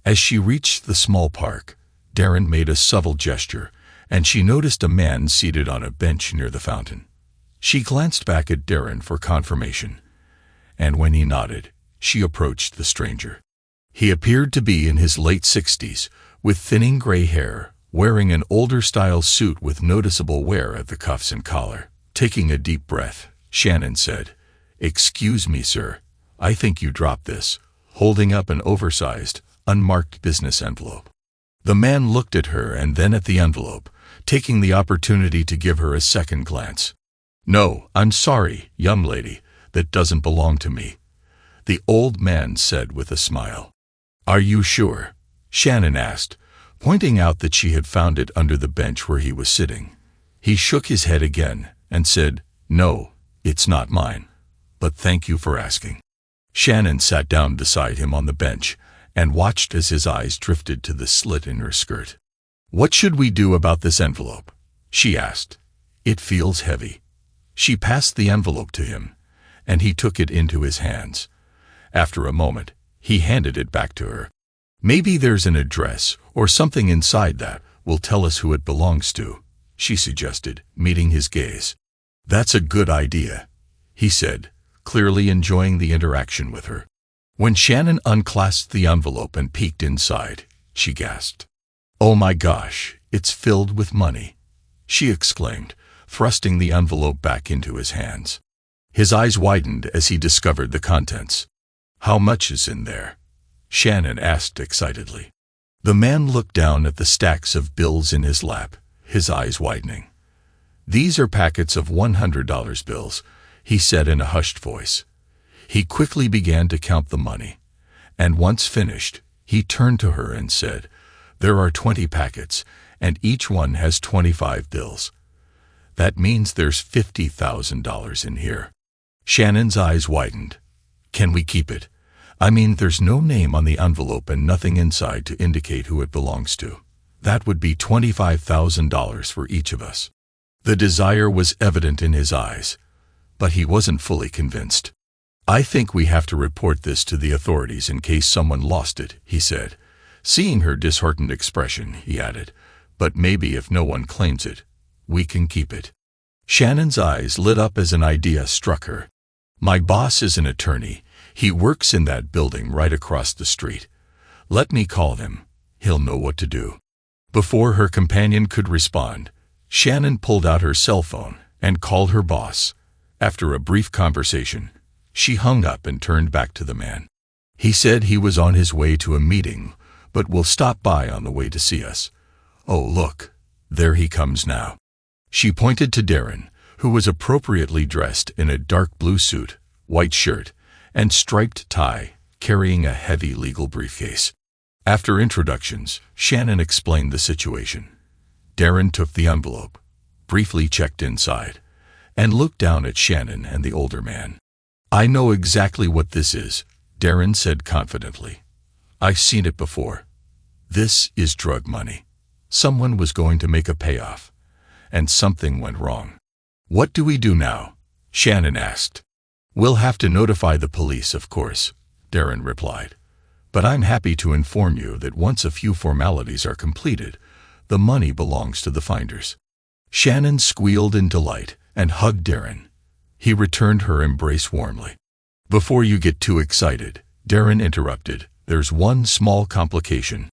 As she reached the small park, Darren made a subtle gesture, and she noticed a man seated on a bench near the fountain. She glanced back at Darren for confirmation, and when he nodded, she approached the stranger. He appeared to be in his late 60s, with thinning gray hair, wearing an older-style suit with noticeable wear at the cuffs and collar. Taking a deep breath, Shannon said, "Excuse me, sir. I think you dropped this," holding up an oversized, unmarked business envelope. The man looked at her and then at the envelope, taking the opportunity to give her a second glance. "No, I'm sorry, young lady, that doesn't belong to me," the old man said with a smile. "Are you sure?" Shannon asked, pointing out that she had found it under the bench where he was sitting. He shook his head again and said, "No, it's not mine, but thank you for asking." Shannon sat down beside him on the bench and watched as his eyes drifted to the slit in her skirt. "What should we do about this envelope?" she asked. "It feels heavy." She passed the envelope to him, and he took it into his hands. After a moment, he handed it back to her. "Maybe there's an address or something inside that will tell us who it belongs to," she suggested, meeting his gaze. "That's a good idea," he said, clearly enjoying the interaction with her. When Shannon unclasped the envelope and peeked inside, she gasped. "Oh my gosh, it's filled with money," she exclaimed, thrusting the envelope back into his hands. His eyes widened as he discovered the contents. "How much is in there?" Shannon asked excitedly. The man looked down at the stacks of bills in his lap, his eyes widening. "These are packets of $100 bills," he said in a hushed voice. He quickly began to count the money, and once finished, he turned to her and said, "There are 20 packets, and each one has 25 bills. That means there's $50,000 in here." Shannon's eyes widened. "Can we keep it? I mean, there's no name on the envelope and nothing inside to indicate who it belongs to. That would be $25,000 for each of us." The desire was evident in his eyes, but he wasn't fully convinced. "I think we have to report this to the authorities in case someone lost it," he said. Seeing her disheartened expression, he added, "But maybe if no one claims it, we can keep it." Shannon's eyes lit up as an idea struck her. "My boss is an attorney. He works in that building right across the street. Let me call him. He'll know what to do." Before her companion could respond, Shannon pulled out her cell phone and called her boss. After a brief conversation, she hung up and turned back to the man. "He said he was on his way to a meeting, but will stop by on the way to see us. Oh, look, there he comes now." She pointed to Darren, who was appropriately dressed in a dark blue suit, white shirt, and striped tie, carrying a heavy legal briefcase. After introductions, Shannon explained the situation. Darren took the envelope, briefly checked inside, and looked down at Shannon and the older man. "I know exactly what this is," Darren said confidently. "I've seen it before. This is drug money. Someone was going to make a payoff, and something went wrong." "What do we do now?" Shannon asked. "We'll have to notify the police, of course," Darren replied. "But I'm happy to inform you that once a few formalities are completed, the money belongs to the finders." Shannon squealed in delight and hugged Darren. He returned her embrace warmly. "Before you get too excited," Darren interrupted, "there's one small complication."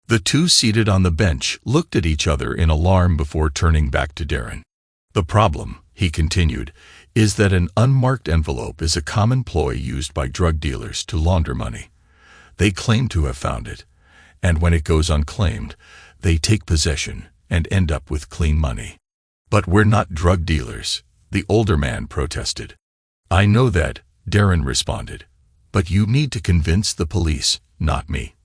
The two seated on the bench looked at each other in alarm before turning back to Darren. "The problem," he continued, "is that an unmarked envelope is a common ploy used by drug dealers to launder money. They claim to have found it, and when it goes unclaimed, they take possession and end up with clean money." "But we're not drug dealers," the older man protested. "I know that," Darren responded, "but you need to convince the police, not me."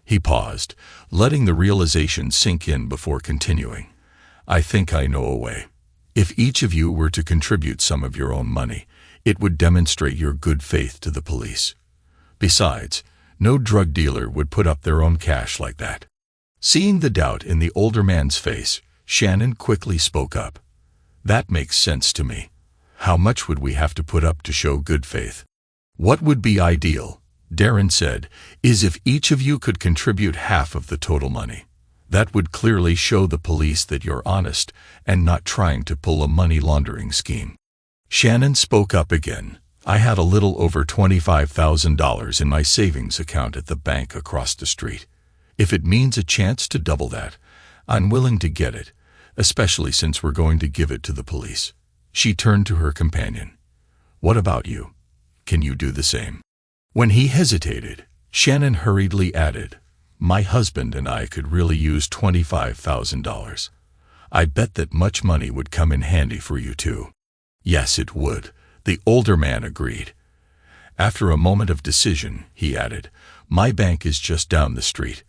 He paused, letting the realization sink in before continuing. "I think I know a way. If each of you were to contribute some of your own money, it would demonstrate your good faith to the police. Besides, no drug dealer would put up their own cash like that." Seeing the doubt in the older man's face, Shannon quickly spoke up. "That makes sense to me. How much would we have to put up to show good faith?" "What would be ideal," Darren said, "is if each of you could contribute half of the total money. That would clearly show the police that you're honest and not trying to pull a money laundering scheme." Shannon spoke up again. "I had a little over $25,000 in my savings account at the bank across the street. If it means a chance to double that, I'm willing to get it, especially since we're going to give it to the police." She turned to her companion. "What about you? Can you do the same?" When he hesitated, Shannon hurriedly added, "My husband and I could really use $25,000. I bet that much money would come in handy for you too. Yes, it would, the older man agreed. After a moment of decision, he added, my bank is just down the street.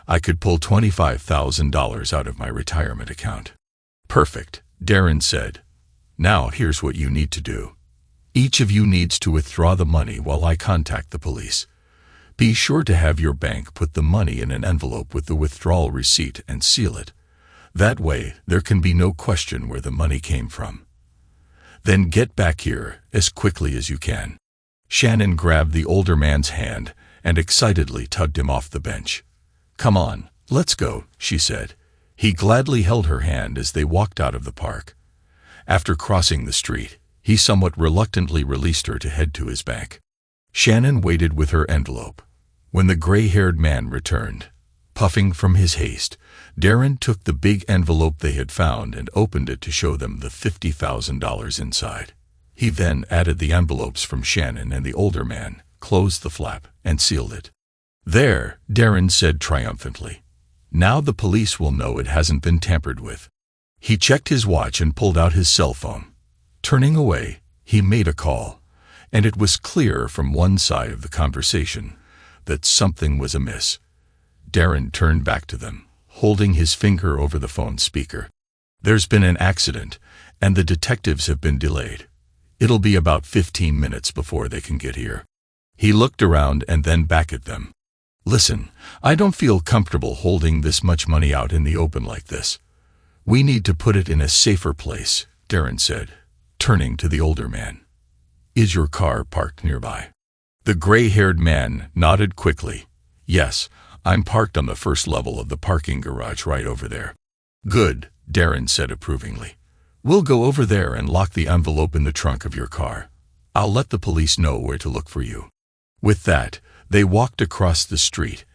I could pull $25,000 out of my retirement account. Perfect, Darren said. Now here's what you need to do. Each of you needs to withdraw the money while I contact the police. Be sure to have your bank put the money in an envelope with the withdrawal receipt and seal it. That way, there can be no question where the money came from. Then get back here as quickly as you can. Shannon grabbed the older man's hand and excitedly tugged him off the bench. Come on, let's go, she said. He gladly held her hand as they walked out of the park. After crossing the street, he somewhat reluctantly released her to head to his bank. Shannon waited with her envelope. When the gray-haired man returned, puffing from his haste, Darren took the big envelope they had found and opened it to show them the $50,000 inside. He then added the envelopes from Shannon and the older man, closed the flap, and sealed it. There, Darren said triumphantly. Now the police will know it hasn't been tampered with. He checked his watch and pulled out his cell phone. Turning away, he made a call, and it was clear from one side of the conversation that something was amiss. Darren turned back to them, holding his finger over the phone speaker. There's been an accident, and the detectives have been delayed. It'll be about 15 minutes before they can get here. He looked around and then back at them. Listen, I don't feel comfortable holding this much money out in the open like this. We need to put it in a safer place, Darren said, turning to the older man. Is your car parked nearby? The gray-haired man nodded quickly. Yes, I'm parked on the first level of the parking garage right over there. Good, Darren said approvingly. We'll go over there and lock the envelope in the trunk of your car. I'll let the police know where to look for you. With that, they walked across the street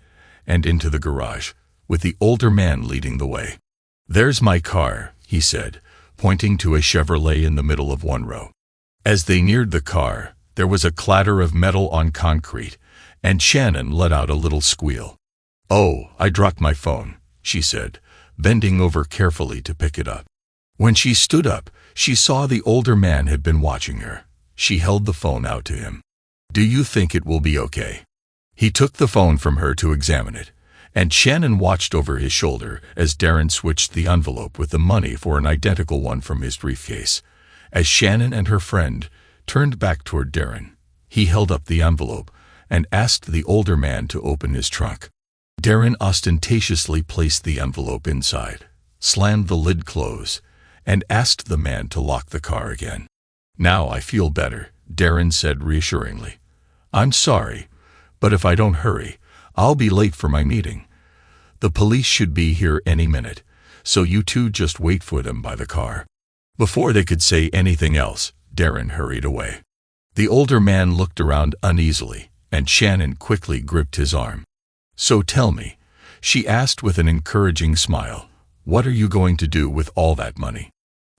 and into the garage, with the older man leading the way. There's my car, he said, pointing to a Chevrolet in the middle of one row. As they neared the car, there was a clatter of metal on concrete, and Shannon let out a little squeal. Oh, I dropped my phone, she said, bending over carefully to pick it up. When she stood up, she saw the older man had been watching her. She held the phone out to him. Do you think it will be okay? He took the phone from her to examine it, and Shannon watched over his shoulder as Darren switched the envelope with the money for an identical one from his briefcase. As Shannon and her friend turned back toward Darren, he held up the envelope and asked the older man to open his trunk. Darren ostentatiously placed the envelope inside, slammed the lid close, and asked the man to lock the car again. Now I feel better, Darren said reassuringly. I'm sorry, but if I don't hurry, I'll be late for my meeting. The police should be here any minute, so you two just wait for them by the car. Before they could say anything else, Darren hurried away. The older man looked around uneasily, and Shannon quickly gripped his arm. So tell me, she asked with an encouraging smile, what are you going to do with all that money?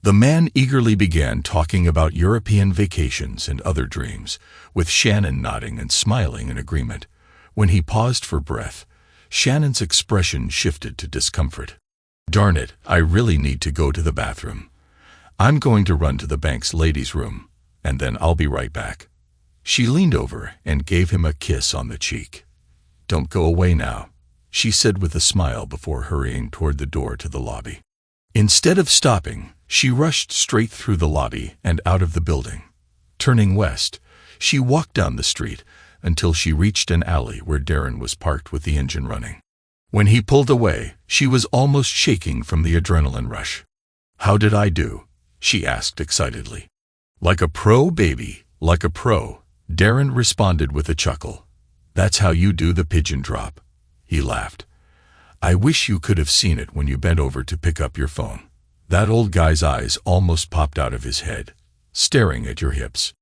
The man eagerly began talking about European vacations and other dreams, with Shannon nodding and smiling in agreement. When he paused for breath, Shannon's expression shifted to discomfort. Darn it, I really need to go to the bathroom. I'm going to run to the bank's ladies' room, and then I'll be right back. She leaned over and gave him a kiss on the cheek. Don't go away now, she said with a smile before hurrying toward the door to the lobby. Instead of stopping, she rushed straight through the lobby and out of the building. Turning west, she walked down the street until she reached an alley where Darren was parked with the engine running. When he pulled away, she was almost shaking from the adrenaline rush. How did I do? She asked excitedly. Like a pro, baby, like a pro, Darren responded with a chuckle. That's how you do the pigeon drop. He laughed. I wish you could have seen it when you bent over to pick up your phone. That old guy's eyes almost popped out of his head, staring at your hips.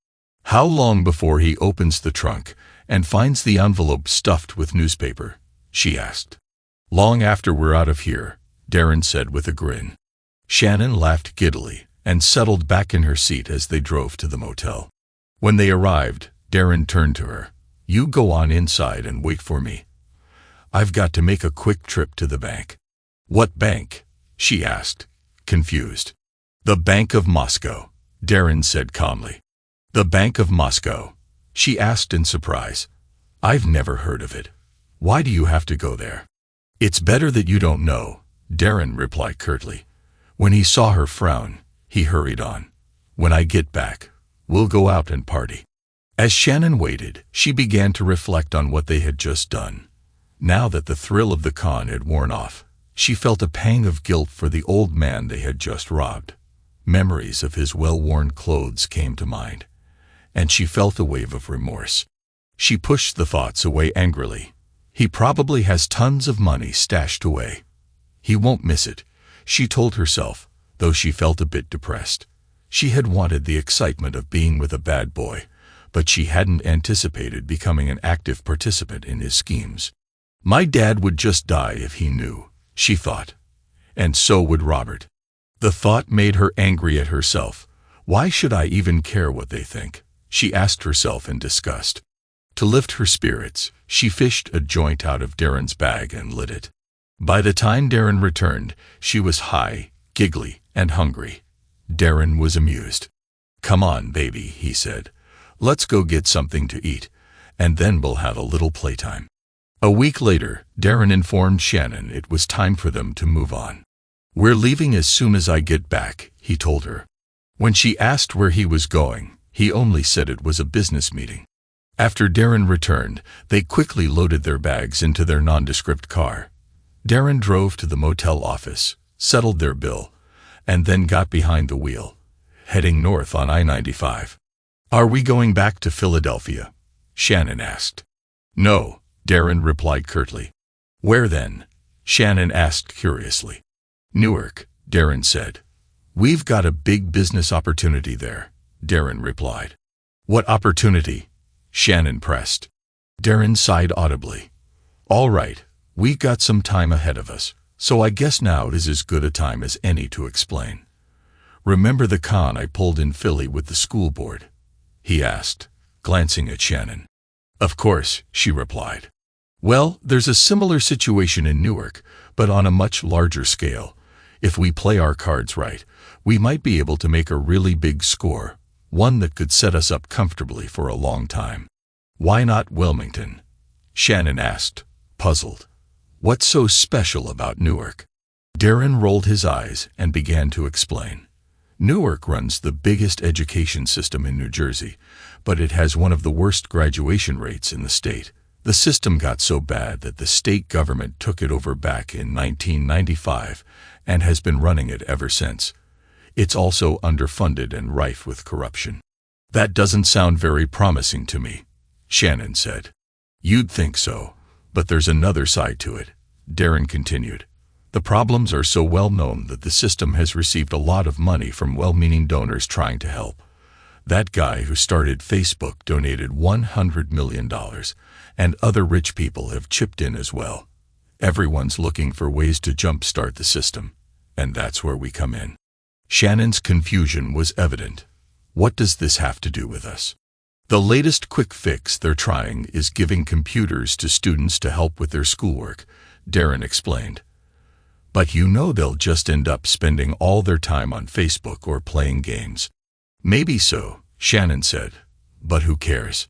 How long before he opens the trunk and finds the envelope stuffed with newspaper? She asked. Long after we're out of here, Darren said with a grin. Shannon laughed giddily and settled back in her seat as they drove to the motel. When they arrived, Darren turned to her. You go on inside and wait for me. I've got to make a quick trip to the bank. What bank? She asked, confused. "The Bank of Moscow," Darren said calmly. "The Bank of Moscow?" she asked in surprise. "I've never heard of it. Why do you have to go there?" "It's better that you don't know," Darren replied curtly. When he saw her frown, he hurried on. "When I get back, we'll go out and party." As Shannon waited, she began to reflect on what they had just done. Now that the thrill of the con had worn off, she felt a pang of guilt for the old man they had just robbed. Memories of his well-worn clothes came to mind, and she felt a wave of remorse. She pushed the thoughts away angrily. He probably has tons of money stashed away. He won't miss it, she told herself, though she felt a bit depressed. She had wanted the excitement of being with a bad boy, but she hadn't anticipated becoming an active participant in his schemes. "My dad would just die if he knew," she thought. "And so would Robert." The thought made her angry at herself. "Why should I even care what they think?" she asked herself in disgust. To lift her spirits, she fished a joint out of Darren's bag and lit it. By the time Darren returned, she was high, giggly, and hungry. Darren was amused. "Come on, baby," he said. "Let's go get something to eat, and then we'll have a little playtime." A week later, Darren informed Shannon it was time for them to move on. "We're leaving as soon as I get back," he told her. When she asked where he was going, he only said it was a business meeting. After Darren returned, they quickly loaded their bags into their nondescript car. Darren drove to the motel office, settled their bill, and then got behind the wheel, heading north on I-95. "Are we going back to Philadelphia?" Shannon asked. "No," Darren replied curtly. "Where then?" Shannon asked curiously. "Newark," Darren said. "We've got a big business opportunity there," Darren replied. "What opportunity?" Shannon pressed. Darren sighed audibly. "All right, we've got some time ahead of us, so I guess now is as good a time as any to explain. Remember the con I pulled in Philly with the school board?" he asked, glancing at Shannon. "Of course," she replied. "Well, there's a similar situation in Newark, but on a much larger scale. If we play our cards right, we might be able to make a really big score, one that could set us up comfortably for a long time." "Why not Wilmington?" Shannon asked, puzzled. "What's so special about Newark?" Darren rolled his eyes and began to explain. "Newark runs the biggest education system in New Jersey, but it has one of the worst graduation rates in the state. The system got so bad that the state government took it over back in 1995 and has been running it ever since. It's also underfunded and rife with corruption." "That doesn't sound very promising to me," Shannon said. "You'd think so, but there's another side to it," Darren continued. "The problems are so well known that the system has received a lot of money from well-meaning donors trying to help. That guy who started Facebook donated $100 million, and other rich people have chipped in as well. Everyone's looking for ways to jumpstart the system, and that's where we come in." Shannon's confusion was evident. "What does this have to do with us?" "The latest quick fix they're trying is giving computers to students to help with their schoolwork," Darren explained. "But you know they'll just end up spending all their time on Facebook or playing games." "Maybe so," Shannon said, "but who cares?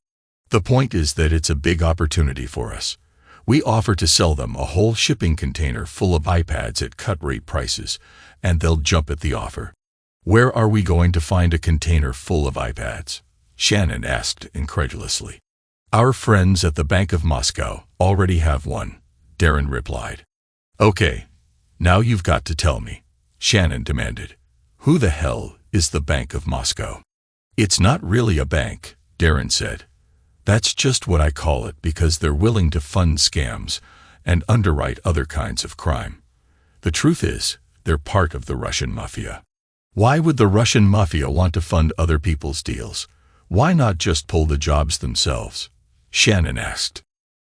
The point is that it's a big opportunity for us. We offer to sell them a whole shipping container full of iPads at cut-rate prices, and they'll jump at the offer." "Where are we going to find a container full of iPads?" Shannon asked incredulously. "Our friends at the Bank of Moscow already have one," Darren replied. "Okay, now you've got to tell me," Shannon demanded. "Who the hell is the Bank of Moscow?" "It's not really a bank," Darren said. "That's just what I call it because they're willing to fund scams and underwrite other kinds of crime. The truth is, they're part of the Russian mafia." "Why would the Russian mafia want to fund other people's deals? Why not just pull the jobs themselves?" Shannon asked.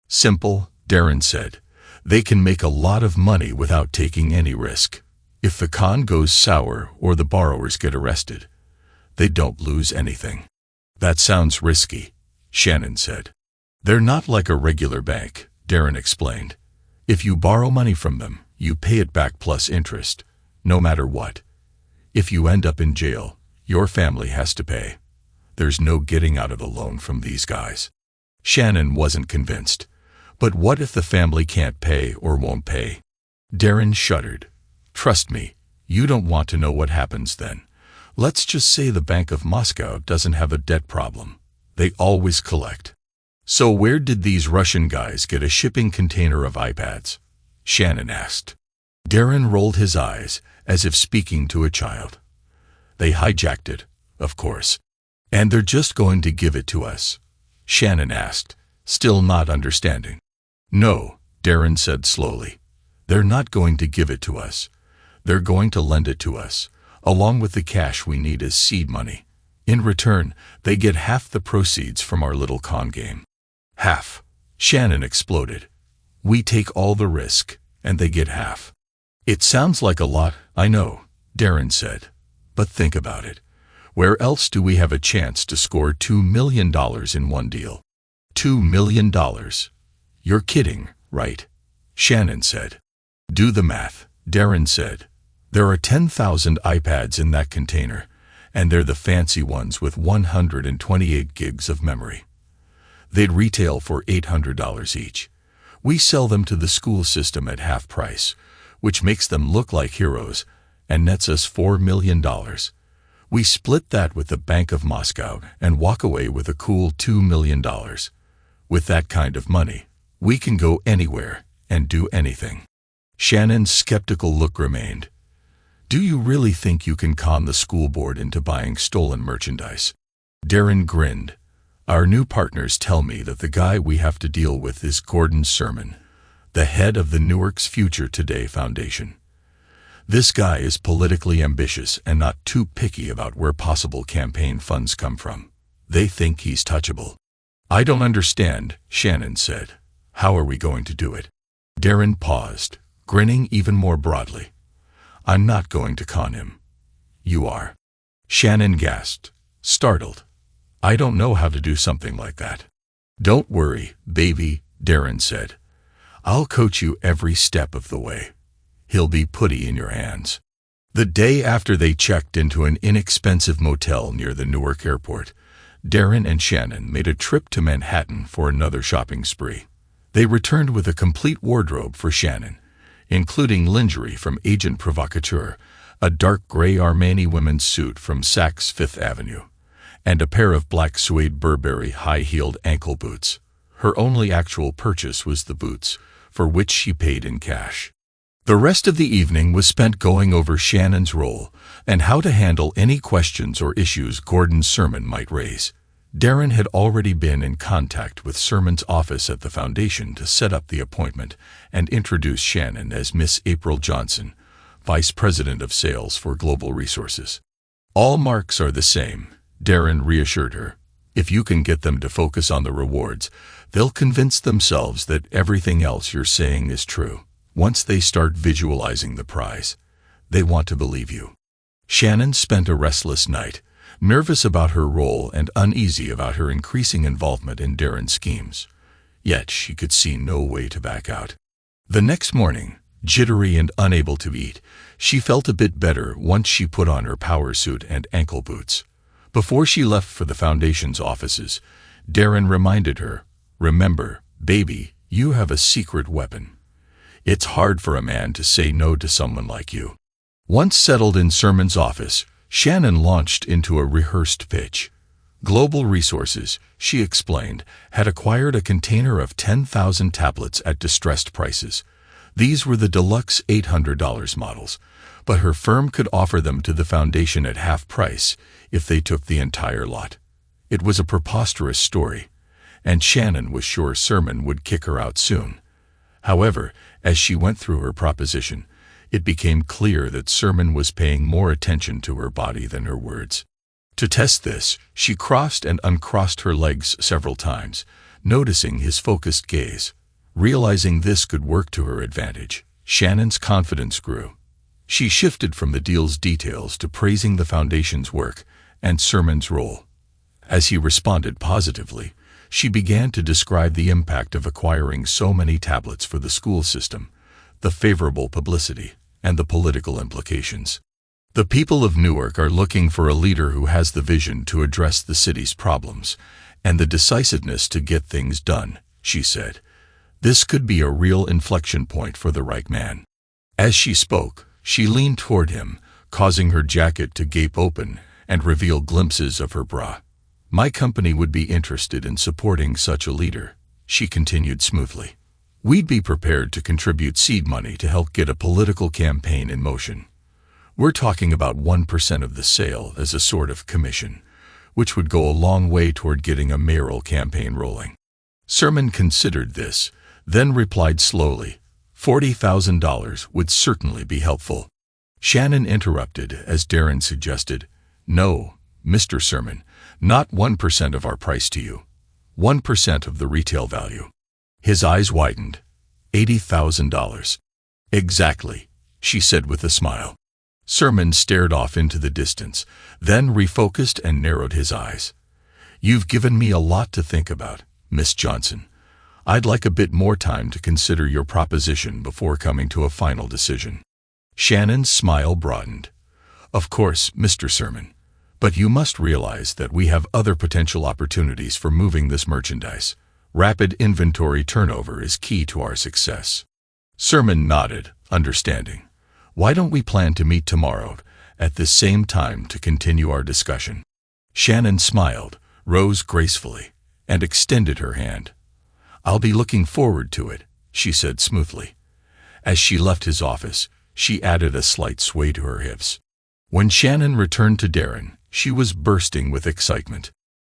"Simple," Darren said. "They can make a lot of money without taking any risk. If the con goes sour or the borrowers get arrested, they don't lose anything." "That sounds risky," Shannon said. "They're not like a regular bank," Darren explained. "If you borrow money from them, you pay it back plus interest, no matter what. If you end up in jail, your family has to pay. There's no getting out of the loan from these guys. Shannon wasn't convinced. But what if the family can't pay or won't pay? Darren shuddered. Trust me, you don't want to know what happens then. Let's just say the Bank of Moscow doesn't have a debt problem. They always collect. So where did these Russian guys get a shipping container of iPads? Shannon asked. Darren rolled his eyes, as if speaking to a child. They hijacked it, of course. And they're just going to give it to us? Shannon asked, still not understanding. No, Darren said slowly. They're not going to give it to us. They're going to lend it to us, along with the cash we need as seed money. In return, they get half the proceeds from our little con game. Half. Shannon exploded. We take all the risk, and they get half. It sounds like a lot, I know, Darren said. But think about it. Where else do we have a chance to score $2 million in one deal? $2 million. You're kidding, right? Shannon said. Do the math, Darren said. There are 10,000 iPads in that container, and they're the fancy ones with 128 gigs of memory. They'd retail for $800 each. We sell them to the school system at half price, which makes them look like heroes and nets us $4 million. We split that with the Bank of Moscow and walk away with a cool $2 million. With that kind of money, we can go anywhere and do anything. Shannon's skeptical look remained. Do you really think you can con the school board into buying stolen merchandise? Darren grinned. Our new partners tell me that the guy we have to deal with is Gordon Sermon, the head of the Newark's Future Today Foundation. This guy is politically ambitious and not too picky about where possible campaign funds come from. They think he's touchable. I don't understand, Shannon said. How are we going to do it? Darren paused, grinning even more broadly. I'm not going to con him. You are. Shannon gasped, startled. I don't know how to do something like that. Don't worry, baby, Darren said. I'll coach you every step of the way. He'll be putty in your hands. The day after they checked into an inexpensive motel near the Newark airport, Darren and Shannon made a trip to Manhattan for another shopping spree. They returned with a complete wardrobe for Shannon, including lingerie from Agent Provocateur, a dark gray Armani women's suit from Saks Fifth Avenue, and a pair of black suede Burberry high-heeled ankle boots. Her only actual purchase was the boots, for which she paid in cash. The rest of the evening was spent going over Shannon's role and how to handle any questions or issues Gordon Sermon might raise. Darren had already been in contact with Sermon's office at the foundation to set up the appointment and introduce Shannon as Miss April Johnson, Vice President of Sales for Global Resources. All marks are the same, Darren reassured her. If you can get them to focus on the rewards, they'll convince themselves that everything else you're saying is true. Once they start visualizing the prize, they want to believe you. Shannon spent a restless night, nervous about her role and uneasy about her increasing involvement in Darren's schemes. Yet she could see no way to back out. The next morning, jittery and unable to eat, she felt a bit better once she put on her power suit and ankle boots. Before she left for the foundation's offices, Darren reminded her, "Remember, baby, you have a secret weapon. It's hard for a man to say no to someone like you." Once settled in Sermon's office, Shannon launched into a rehearsed pitch. Global Resources, she explained, had acquired a container of 10,000 tablets at distressed prices. These were the deluxe $800 models, but her firm could offer them to the foundation at half price if they took the entire lot. It was a preposterous story, and Shannon was sure Sermon would kick her out soon. However, as she went through her proposition, it became clear that Sermon was paying more attention to her body than her words. To test this, she crossed and uncrossed her legs several times, noticing his focused gaze. Realizing this could work to her advantage, Shannon's confidence grew. She shifted from the deal's details to praising the foundation's work and Sermon's role. As he responded positively, she began to describe the impact of acquiring so many tablets for the school system, the favorable publicity, and the political implications. The people of Newark are looking for a leader who has the vision to address the city's problems and the decisiveness to get things done, she said. This could be a real inflection point for the right man. As she spoke, she leaned toward him, causing her jacket to gape open and reveal glimpses of her bra. My company would be interested in supporting such a leader, she continued smoothly. We'd be prepared to contribute seed money to help get a political campaign in motion. We're talking about 1% of the sale as a sort of commission, which would go a long way toward getting a mayoral campaign rolling. Sermon considered this, then replied slowly, $40,000 would certainly be helpful. Shannon interrupted as Darren suggested, No, Mr. Sermon, not 1% of our price to you. 1% of the retail value. His eyes widened. $80,000. Exactly, she said with a smile. Sermon stared off into the distance, then refocused and narrowed his eyes. You've given me a lot to think about, Miss Johnson. I'd like a bit more time to consider your proposition before coming to a final decision. Shannon's smile broadened. Of course, Mr. Sermon, but you must realize that we have other potential opportunities for moving this merchandise. Rapid inventory turnover is key to our success. Sermon nodded, understanding. Why don't we plan to meet tomorrow at the same time to continue our discussion? Shannon smiled, rose gracefully, and extended her hand. I'll be looking forward to it, she said smoothly. As she left his office, she added a slight sway to her hips. When Shannon returned to Darren, she was bursting with excitement.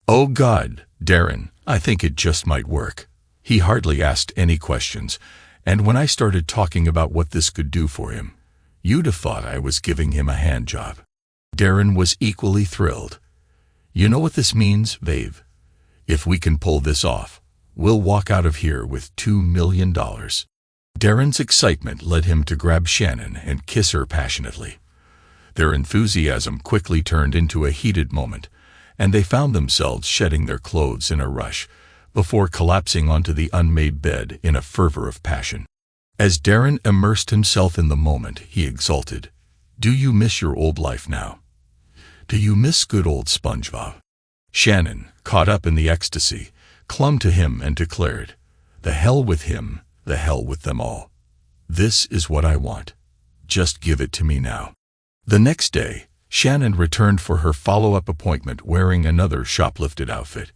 Oh God, Darren, I think it just might work. He hardly asked any questions, and when I started talking about what this could do for him, you'd have thought I was giving him a hand job. Darren was equally thrilled. You know what this means, Vave? If we can pull this off, we'll walk out of here with $2 million. Darren's excitement led him to grab Shannon and kiss her passionately. Their enthusiasm quickly turned into a heated moment, and they found themselves shedding their clothes in a rush before collapsing onto the unmade bed in a fervor of passion. As Darren immersed himself in the moment, he exulted. Do you miss your old life now? Do you miss good old SpongeBob? Shannon, caught up in the ecstasy, clung to him and declared, The hell with him, the hell with them all. This is what I want. Just give it to me now. The next day, Shannon returned for her follow-up appointment wearing another shoplifted outfit.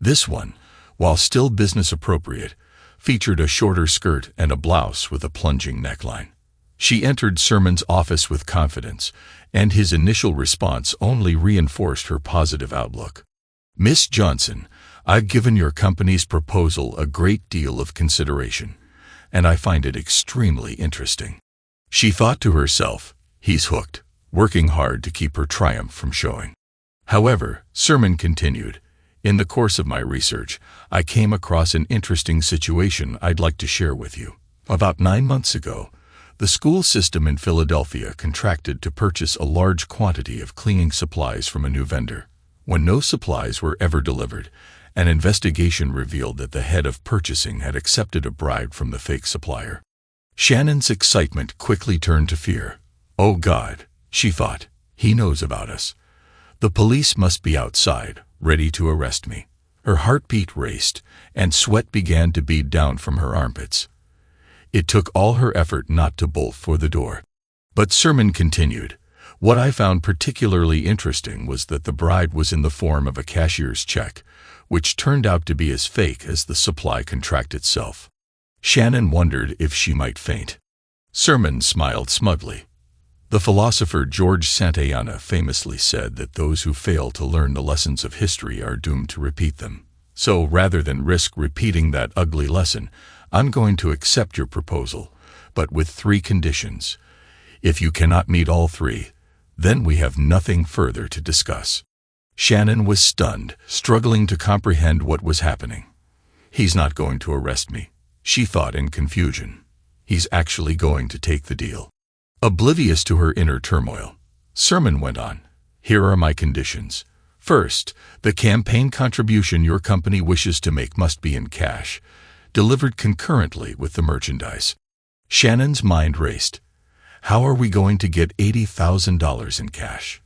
This one, while still business appropriate, featured a shorter skirt and a blouse with a plunging neckline. She entered Sermon's office with confidence, and his initial response only reinforced her positive outlook. Miss Johnson, I've given your company's proposal a great deal of consideration, and I find it extremely interesting. She thought to herself, he's hooked, working hard to keep her triumph from showing. However, Sermon continued, in the course of my research, I came across an interesting situation I'd like to share with you. About 9 months ago, the school system in Philadelphia contracted to purchase a large quantity of cleaning supplies from a new vendor. When no supplies were ever delivered, an investigation revealed that the head of purchasing had accepted a bribe from the fake supplier. Shannon's excitement quickly turned to fear. Oh God, she thought, he knows about us. The police must be outside, ready to arrest me. Her heartbeat raced, and sweat began to bead down from her armpits. It took all her effort not to bolt for the door. But Sermon continued. What I found particularly interesting was that the bribe was in the form of a cashier's check, which turned out to be as fake as the supply contract itself. Shannon wondered if she might faint. Sermon smiled smugly. The philosopher George Santayana famously said that those who fail to learn the lessons of history are doomed to repeat them. So rather than risk repeating that ugly lesson, I'm going to accept your proposal, but with 3 conditions. If you cannot meet all 3, then we have nothing further to discuss. Shannon was stunned, struggling to comprehend what was happening. He's not going to arrest me, she thought in confusion. He's actually going to take the deal. Oblivious to her inner turmoil, Sermon went on. Here are my conditions. First, the campaign contribution your company wishes to make must be in cash, delivered concurrently with the merchandise. Shannon's mind raced. How are we going to get $80,000 in cash?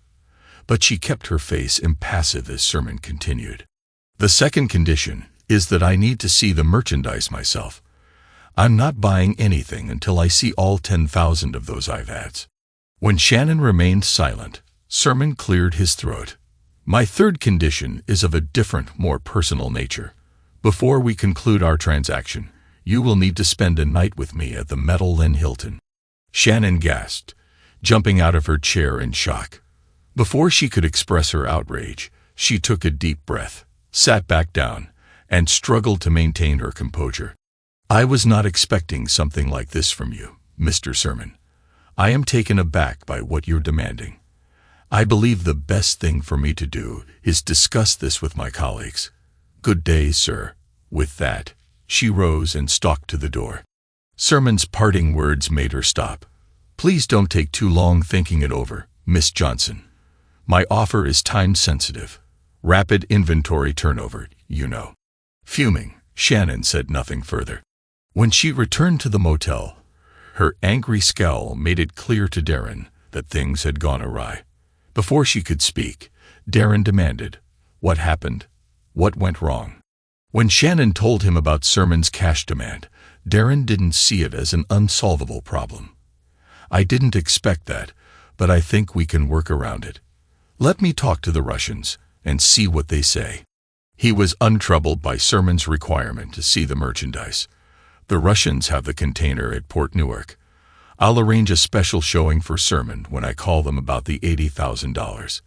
But she kept her face impassive as Sermon continued. The second condition is that I need to see the merchandise myself. I'm not buying anything until I see all 10,000 of those iPads. When Shannon remained silent, Sermon cleared his throat. My third condition is of a different, more personal nature. Before we conclude our transaction, you will need to spend a night with me at the Metal Inn Hilton. Shannon gasped, jumping out of her chair in shock. Before she could express her outrage, she took a deep breath, sat back down, and struggled to maintain her composure. I was not expecting something like this from you, Mr. Sermon. I am taken aback by what you're demanding. I believe the best thing for me to do is discuss this with my colleagues. Good day, sir. With that, she rose and stalked to the door. Sermon's parting words made her stop. Please don't take too long thinking it over, Miss Johnson. My offer is time-sensitive. Rapid inventory turnover, you know. Fuming, Shannon said nothing further. When she returned to the motel, her angry scowl made it clear to Darren that things had gone awry. Before she could speak, Darren demanded, "What happened? What went wrong?" When Shannon told him about Sermon's cash demand, Darren didn't see it as an unsolvable problem. I didn't expect that, but I think we can work around it. Let me talk to the Russians and see what they say. He was untroubled by Sermon's requirement to see the merchandise. The Russians have the container at Port Newark. I'll arrange a special showing for Sermon when I call them about the $80,000.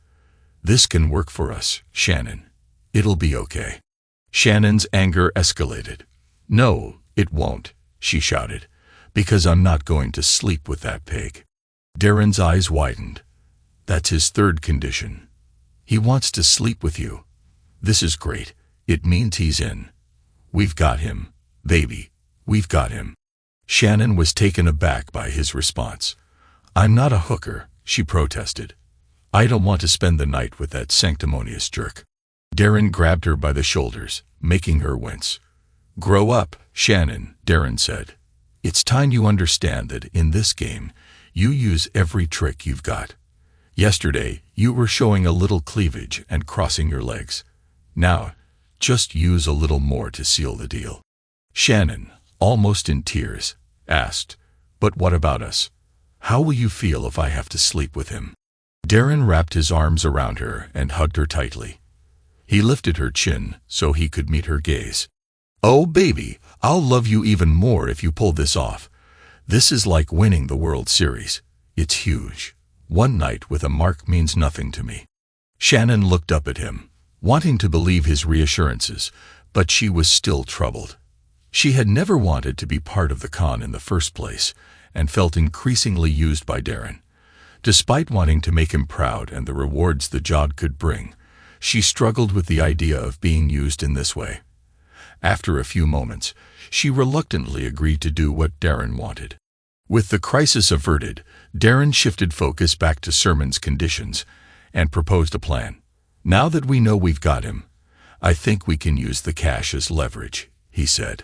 This can work for us, Shannon. It'll be okay. Shannon's anger escalated. No, it won't, she shouted, because I'm not going to sleep with that pig. Darren's eyes widened. That's his third condition. He wants to sleep with you. This is great. It means he's in. We've got him, baby. We've got him. Shannon was taken aback by his response. I'm not a hooker, she protested. I don't want to spend the night with that sanctimonious jerk. Darren grabbed her by the shoulders, making her wince. Grow up, Shannon, Darren said. It's time you understand that in this game, you use every trick you've got. Yesterday, you were showing a little cleavage and crossing your legs. Now, just use a little more to seal the deal. Shannon, almost in tears, asked, But what about us? How will you feel if I have to sleep with him? Darren wrapped his arms around her and hugged her tightly. He lifted her chin so he could meet her gaze. Oh, baby, I'll love you even more if you pull this off. This is like winning the World Series. It's huge. One night with a mark means nothing to me. Shannon looked up at him, wanting to believe his reassurances, but she was still troubled. She had never wanted to be part of the con in the first place and felt increasingly used by Darren. Despite wanting to make him proud and the rewards the job could bring, she struggled with the idea of being used in this way. After a few moments, she reluctantly agreed to do what Darren wanted. With the crisis averted, Darren shifted focus back to Sermon's conditions and proposed a plan. Now that we know we've got him, I think we can use the cash as leverage, he said.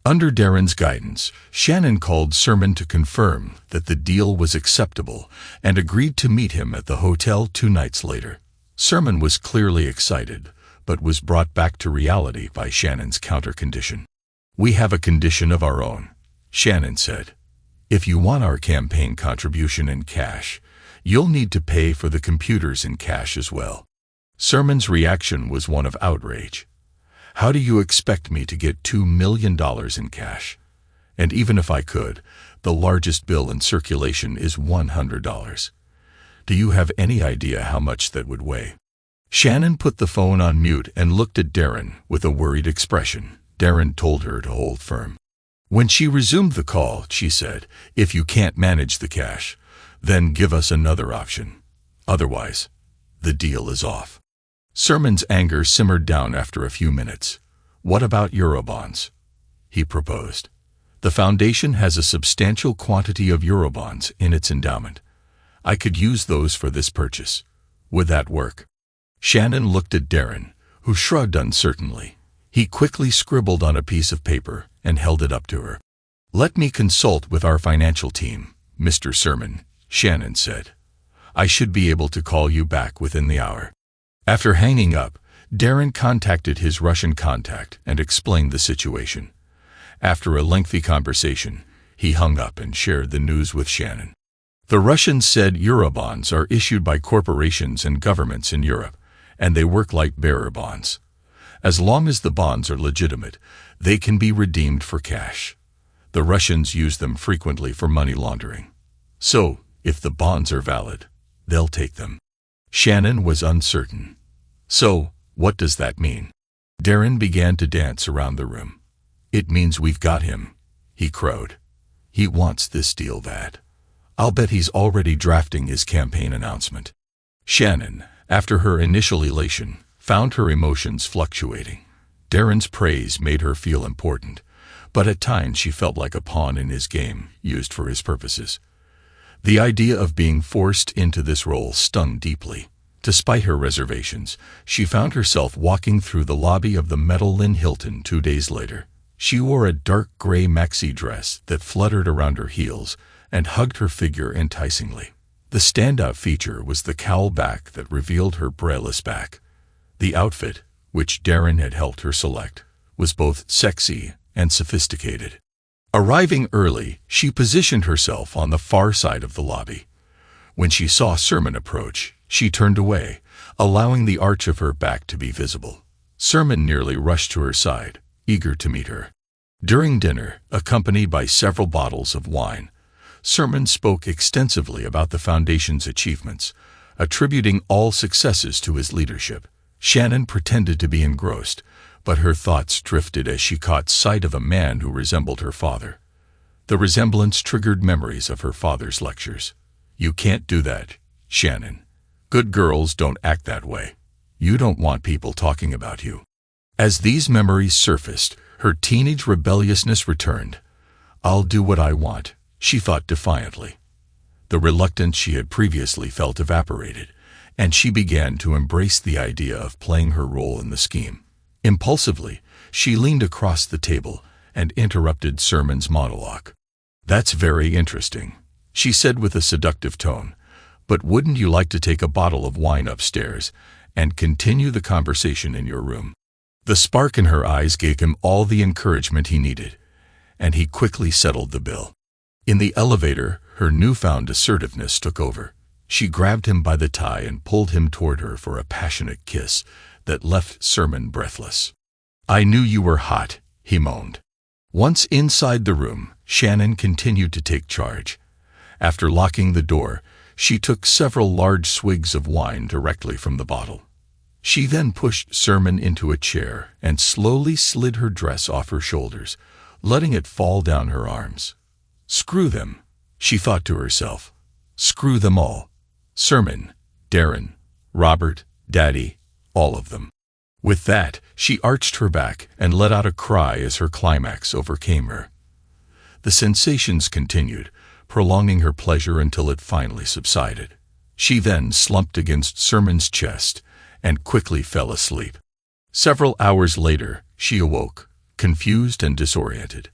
Under Darren's guidance, Shannon called Sermon to confirm that the deal was acceptable and agreed to meet him at the hotel 2 nights later. Sermon was clearly excited, but was brought back to reality by Shannon's counter-condition. We have a condition of our own, Shannon said. If you want our campaign contribution in cash, you'll need to pay for the computers in cash as well. Sermon's reaction was one of outrage. How do you expect me to get $2 million in cash? And even if I could, the largest bill in circulation is $100. Do you have any idea how much that would weigh? Shannon put the phone on mute and looked at Darren with a worried expression. Darren told her to hold firm. When she resumed the call, she said, If you can't manage the cash, then give us another option. Otherwise, the deal is off. Sermon's anger simmered down after a few minutes. What about Eurobonds? He proposed. The foundation has a substantial quantity of Eurobonds in its endowment. I could use those for this purchase. Would that work? Shannon looked at Darren, who shrugged uncertainly. He quickly scribbled on a piece of paper and held it up to her. Let me consult with our financial team, Mr. Sermon," Shannon said. "I should be able to call you back within the hour." After hanging up, Darren contacted his Russian contact and explained the situation. After a lengthy conversation, he hung up and shared the news with Shannon. The Russians said Eurobonds are issued by corporations and governments in Europe, and they work like bearer bonds. As long as the bonds are legitimate, they can be redeemed for cash. The Russians use them frequently for money laundering. So, if the bonds are valid, they'll take them. Shannon was uncertain. "So, what does that mean?" Darren began to dance around the room. "It means we've got him," he crowed. "He wants this deal bad. I'll bet he's already drafting his campaign announcement." Shannon, after her initial elation, found her emotions fluctuating. Darren's praise made her feel important, but at times she felt like a pawn in his game, used for his purposes. The idea of being forced into this role stung deeply. Despite her reservations, she found herself walking through the lobby of the Metal Inn Hilton 2 days later. She wore a dark gray maxi dress that fluttered around her heels and hugged her figure enticingly. The standout feature was the cowl back that revealed her braeless back. The outfit, which Darren had helped her select, was both sexy and sophisticated. Arriving early, she positioned herself on the far side of the lobby. When she saw Sermon approach, she turned away, allowing the arch of her back to be visible. Sermon nearly rushed to her side, eager to meet her. During dinner, accompanied by several bottles of wine, Sermon spoke extensively about the Foundation's achievements, attributing all successes to his leadership. Shannon pretended to be engrossed, but her thoughts drifted as she caught sight of a man who resembled her father. The resemblance triggered memories of her father's lectures. "You can't do that, Shannon. Good girls don't act that way. You don't want people talking about you." As these memories surfaced, her teenage rebelliousness returned. "I'll do what I want," she thought defiantly. The reluctance she had previously felt evaporated, and she began to embrace the idea of playing her role in the scheme. Impulsively, she leaned across the table and interrupted Sermon's monologue. "That's very interesting," she said with a seductive tone, "but wouldn't you like to take a bottle of wine upstairs and continue the conversation in your room?" The spark in her eyes gave him all the encouragement he needed, and he quickly settled the bill. In the elevator, her newfound assertiveness took over. She grabbed him by the tie and pulled him toward her for a passionate kiss that left Sermon breathless. "I knew you were hot," he moaned. Once inside the room, Shannon continued to take charge. After locking the door, she took several large swigs of wine directly from the bottle. She then pushed Sermon into a chair and slowly slid her dress off her shoulders, letting it fall down her arms. "Screw them," she thought to herself. "Screw them all. Sermon, Darren, Robert, Daddy, all of them." With that, she arched her back and let out a cry as her climax overcame her. The sensations continued, prolonging her pleasure until it finally subsided. She then slumped against Sermon's chest and quickly fell asleep. Several hours later, she awoke, confused and disoriented.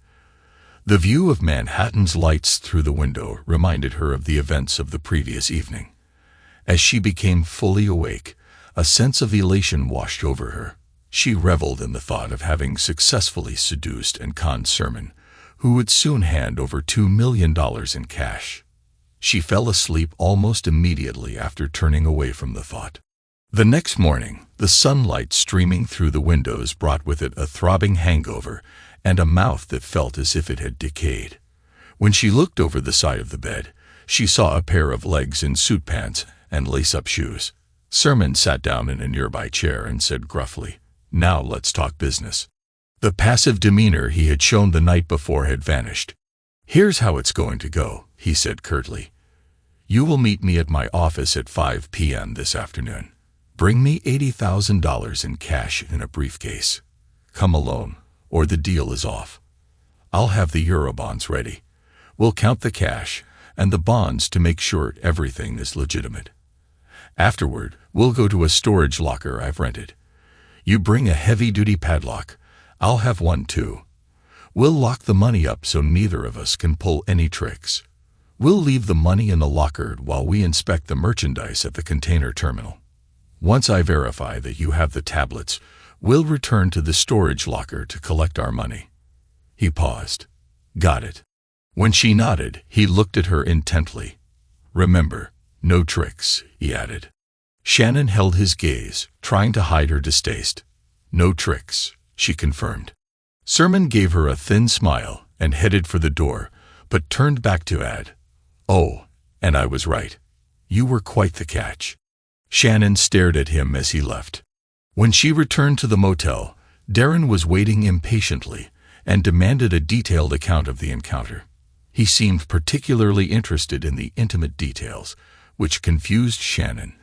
The view of Manhattan's lights through the window reminded her of the events of the previous evening. As she became fully awake, a sense of elation washed over her. She reveled in the thought of having successfully seduced and conned Sermon, who would soon hand over $2 million in cash. She fell asleep almost immediately after turning away from the thought. The next morning, the sunlight streaming through the windows brought with it a throbbing hangover and a mouth that felt as if it had decayed. When she looked over the side of the bed, she saw a pair of legs in suit pants and lace-up shoes. Sermon sat down in a nearby chair and said gruffly, "Now let's talk business." The passive demeanor he had shown the night before had vanished. "Here's how it's going to go," he said curtly. "You will meet me at my office at 5 p.m. this afternoon. Bring me $80,000 in cash in a briefcase. Come alone, or the deal is off. I'll have the Eurobonds ready. We'll count the cash and the bonds to make sure everything is legitimate. Afterward, we'll go to a storage locker I've rented. You bring a heavy-duty padlock. I'll have one too. We'll lock the money up so neither of us can pull any tricks. We'll leave the money in the locker while we inspect the merchandise at the container terminal. Once I verify that you have the tablets, we'll return to the storage locker to collect our money." He paused. "Got it." When she nodded, he looked at her intently. "Remember, no tricks," he added. Shannon held his gaze, trying to hide her distaste. "No tricks," she confirmed. Sermon gave her a thin smile and headed for the door, but turned back to add, "Oh, and I was right. You were quite the catch." Shannon stared at him as he left. When she returned to the motel, Darren was waiting impatiently and demanded a detailed account of the encounter. He seemed particularly interested in the intimate details, which confused Shannon.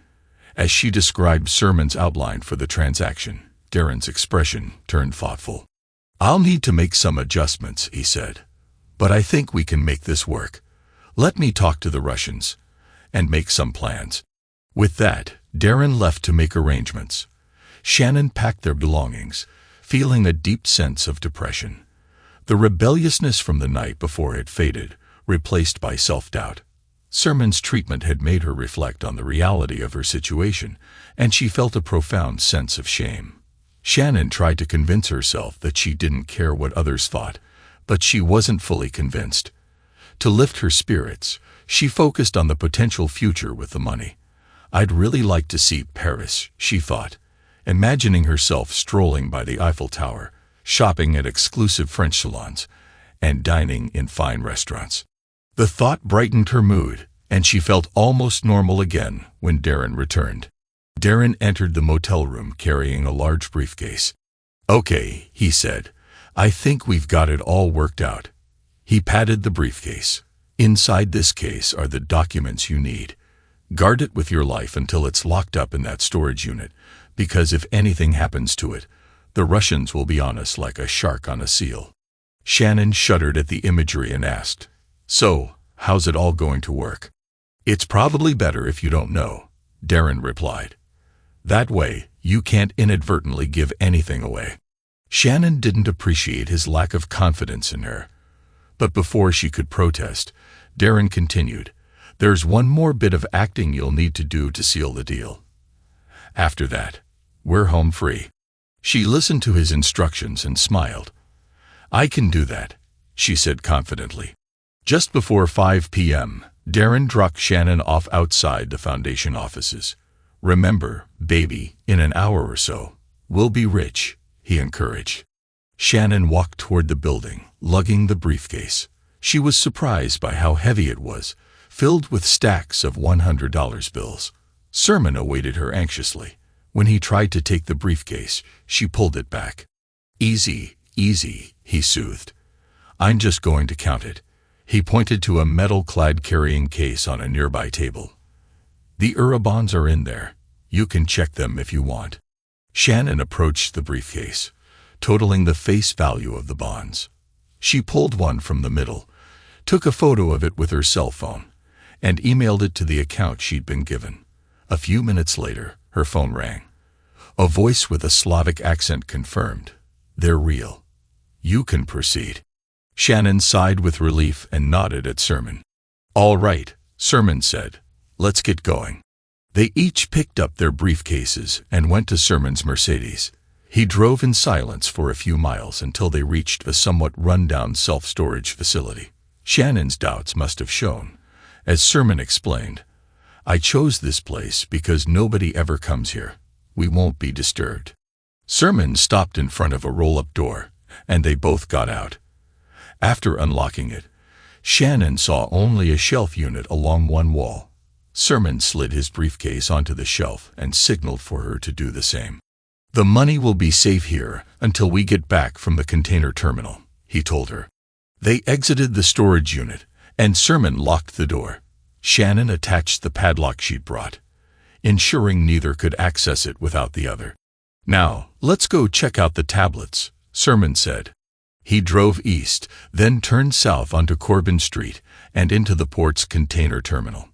As she described Sermon's outline for the transaction, Darren's expression turned thoughtful. "I'll need to make some adjustments," he said, "but I think we can make this work. Let me talk to the Russians and make some plans." With that, Darren left to make arrangements. Shannon packed their belongings, feeling a deep sense of depression. The rebelliousness from the night before had faded, replaced by self-doubt. Sermon's treatment had made her reflect on the reality of her situation, and she felt a profound sense of shame. Shannon tried to convince herself that she didn't care what others thought, but she wasn't fully convinced. To lift her spirits, she focused on the potential future with the money. "I'd really like to see Paris," she thought, imagining herself strolling by the Eiffel Tower, shopping at exclusive French salons, and dining in fine restaurants. The thought brightened her mood, and she felt almost normal again when Darren returned. Darren entered the motel room carrying a large briefcase. "Okay," he said, "I think we've got it all worked out." He patted the briefcase. "Inside this case are the documents you need. Guard it with your life until it's locked up in that storage unit, because if anything happens to it, the Russians will be on us like a shark on a seal." Shannon shuddered at the imagery and asked, "So, how's it all going to work?" "It's probably better if you don't know," Darren replied. "That way, you can't inadvertently give anything away." Shannon didn't appreciate his lack of confidence in her. But before she could protest, Darren continued, "There's one more bit of acting you'll need to do to seal the deal. After that, we're home free." She listened to his instructions and smiled. "I can do that," she said confidently. Just before 5 p.m., Darren dropped Shannon off outside the foundation offices. "Remember, baby, in an hour or so, we'll be rich," he encouraged. Shannon walked toward the building, lugging the briefcase. She was surprised by how heavy it was, filled with stacks of $100 bills. Sermon awaited her anxiously. When he tried to take the briefcase, she pulled it back. "Easy, easy," he soothed. "I'm just going to count it." He pointed to a metal-clad carrying case on a nearby table. "The Eurobonds are in there. You can check them if you want." Shannon approached the briefcase, totaling the face value of the bonds. She pulled one from the middle, took a photo of it with her cell phone, and emailed it to the account she'd been given. A few minutes later, her phone rang. A voice with a Slavic accent confirmed, "They're real. You can proceed." Shannon sighed with relief and nodded at Sermon. "All right," Sermon said. "Let's get going." They each picked up their briefcases and went to Sermon's Mercedes. He drove in silence for a few miles until they reached a somewhat run-down self-storage facility. Shannon's doubts must have shown. As Sermon explained, "I chose this place because nobody ever comes here. We won't be disturbed." Sermon stopped in front of a roll-up door, and they both got out. After unlocking it, Shannon saw only a shelf unit along one wall. Sermon slid his briefcase onto the shelf and signaled for her to do the same. "The money will be safe here until we get back from the container terminal," he told her. They exited the storage unit, and Sermon locked the door. Shannon attached the padlock she'd brought, ensuring neither could access it without the other. "Now, let's go check out the tablets," Sermon said. He drove east, then turned south onto Corbin Street and into the port's container terminal.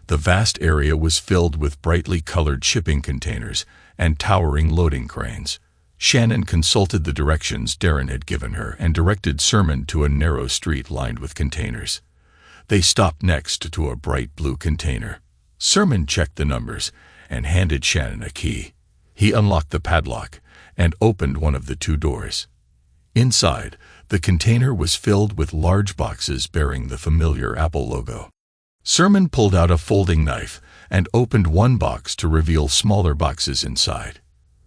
The vast area was filled with brightly colored shipping containers and towering loading cranes. Shannon consulted the directions Darren had given her and directed Sermon to a narrow street lined with containers. They stopped next to a bright blue container. Sermon checked the numbers and handed Shannon a key. He unlocked the padlock and opened one of the two doors. Inside, the container was filled with large boxes bearing the familiar Apple logo. Sermon pulled out a folding knife and opened one box to reveal smaller boxes inside.